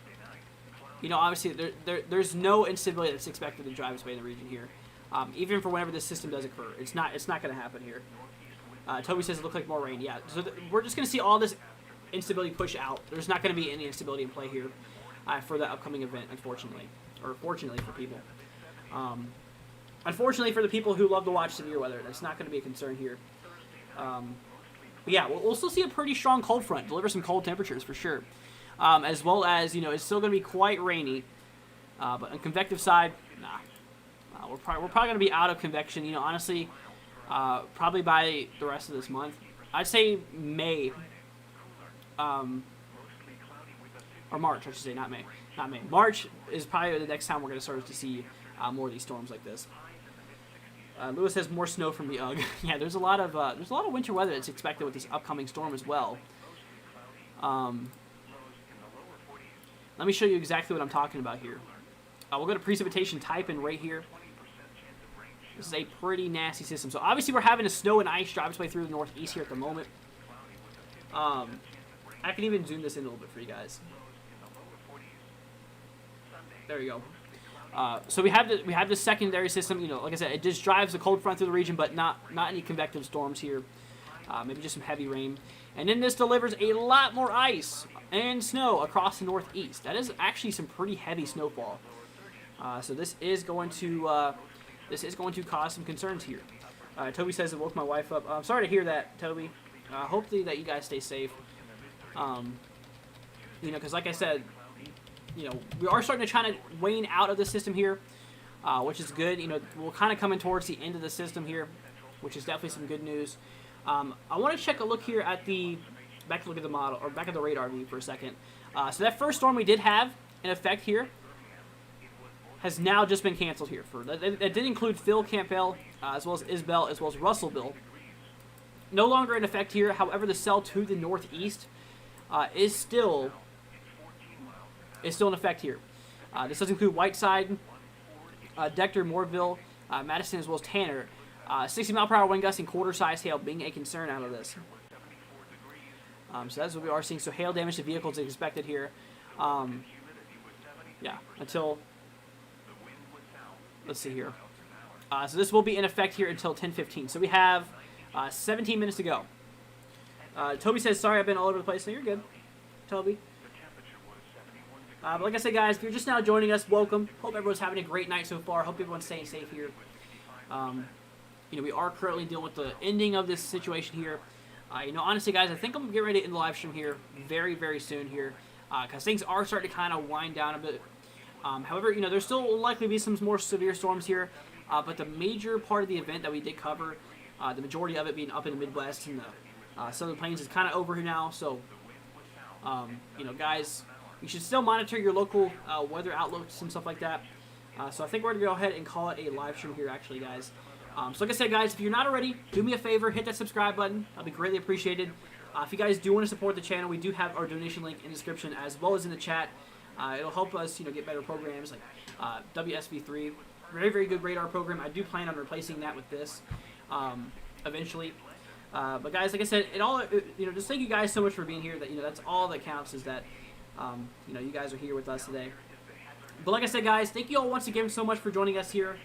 Obviously there's no instability that's expected to drive its way in the region here, even for whenever this system does occur. It's not going to happen here. Toby says it looked like more rain. Yeah, so we're just going to see all this instability push out. There's not going to be any instability in play here for the upcoming event, unfortunately, or fortunately for people. Unfortunately for the people who love to watch severe weather, that's not going to be a concern here. But yeah, we'll still see a pretty strong cold front, deliver some cold temperatures for sure. As well as, it's still going to be quite rainy. But on convective side, nah. We're probably going to be out of convection, honestly, probably by the rest of this month. I'd say May. Or March, I should say, not May. Not May. March is probably the next time we're going to start to see more of these storms like this. Lewis has more snow from the UGG. Yeah, there's a lot of winter weather that's expected with this upcoming storm as well. Let me show you exactly what I'm talking about here. We'll go to precipitation type and right here. This is a pretty nasty system. So obviously we're having a snow and ice drive its way through the northeast here at the moment. I can even zoom this in a little bit for you guys. There you go. So we have the secondary system. Like I said, it just drives the cold front through the region, but not any convective storms here. Maybe just some heavy rain. And then this delivers a lot more ice and snow across the northeast. That is actually some pretty heavy snowfall. So this is going to cause some concerns here. Toby says it woke my wife up. I'm sorry to hear that, Toby. Hopefully that you guys stay safe. Because like I said, we are starting to try to wane out of the system here, which is good. We're kind of coming towards the end of the system here, which is definitely some good news. I want to look here at the model, or back at the radar view for a second. So that first storm we did have in effect here has now just been canceled here. That did include Phil Campbell, as well as Isabel, as well as Russellville. No longer in effect here. However, the cell to the northeast is still in effect here. This does include Whiteside, Dector, Moorville, Madison, as well as Tanner. 60-mile-per-hour wind gusts and quarter-size hail being a concern out of this. So that's what we are seeing. So hail damage to vehicles is expected here. Until, let's see here. So this will be in effect here until 10:15. So we have 17 minutes to go. Toby says, sorry, I've been all over the place. No, you're good, Toby. But like I said, guys, if you're just now joining us, welcome. Hope everyone's having a great night so far. Hope everyone's staying safe here. We are currently dealing with the ending of this situation here. Honestly, guys, I think I'm going to get ready to end the live stream here very, very soon here, because things are starting to kind of wind down a bit. However, there's still will likely be some more severe storms here, but the major part of the event that we did cover, the majority of it being up in the Midwest and the Southern Plains, is kind of over here now. So, guys, you should still monitor your local weather outlooks and stuff like that. So I think we're going to go ahead and call it a live stream here, actually, guys. So like I said, guys, if you're not already, do me a favor, hit that subscribe button. That'll be greatly appreciated. If you guys do want to support the channel, we do have our donation link in the description as well as in the chat. It'll help us, get better programs like WSV3. Very, very good radar program. I do plan on replacing that with this eventually. But guys, like I said, just thank you guys so much for being here. That that's all that counts, is that you guys are here with us today. But like I said, guys, thank you all once again so much for joining us here.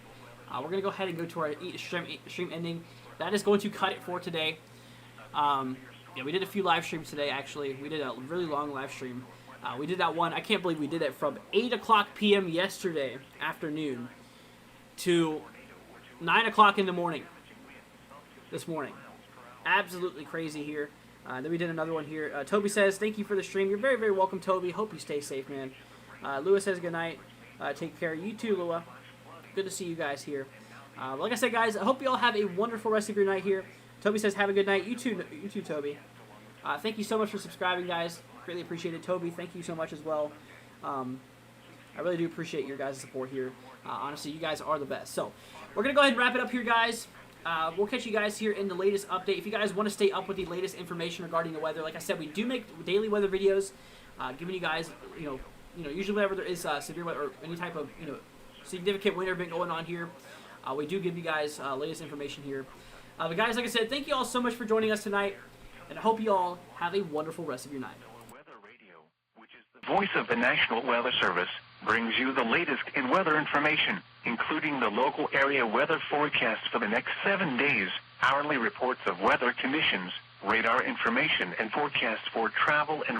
We're going to go ahead and go to our stream ending. That is going to cut it for today. We did a few live streams today, actually. We did a really long live stream. We did that one. I can't believe we did it from 8 o'clock p.m. yesterday afternoon to 9 o'clock in the morning this morning. Absolutely crazy here. Then we did another one here. Toby says, thank you for the stream. You're very, very welcome, Toby. Hope you stay safe, man. Lewis says good night. Take care. You too, Lua. Good to see you guys here. Like I said, guys, I hope you all have a wonderful rest of your night here. Toby says, have a good night. You too, Toby. Thank you so much for subscribing, guys. Greatly appreciate it. Toby, thank you so much as well. I really do appreciate your guys' support here. Honestly, you guys are the best. So, we're going to go ahead and wrap it up here, guys. We'll catch you guys here in the latest update. If you guys want to stay up with the latest information regarding the weather, like I said, we do make daily weather videos, giving you guys, usually whenever there is severe weather or any type of, significant winter event going on here, we do give you guys latest information here. But guys, like I said, thank you all so much for joining us tonight, and I hope you all have a wonderful rest of your night. Weather Radio, which is the voice of the National Weather Service, brings you the latest in weather information, including the local area weather forecast for the next 7 days, hourly reports of weather conditions, radar information, and forecasts for travel and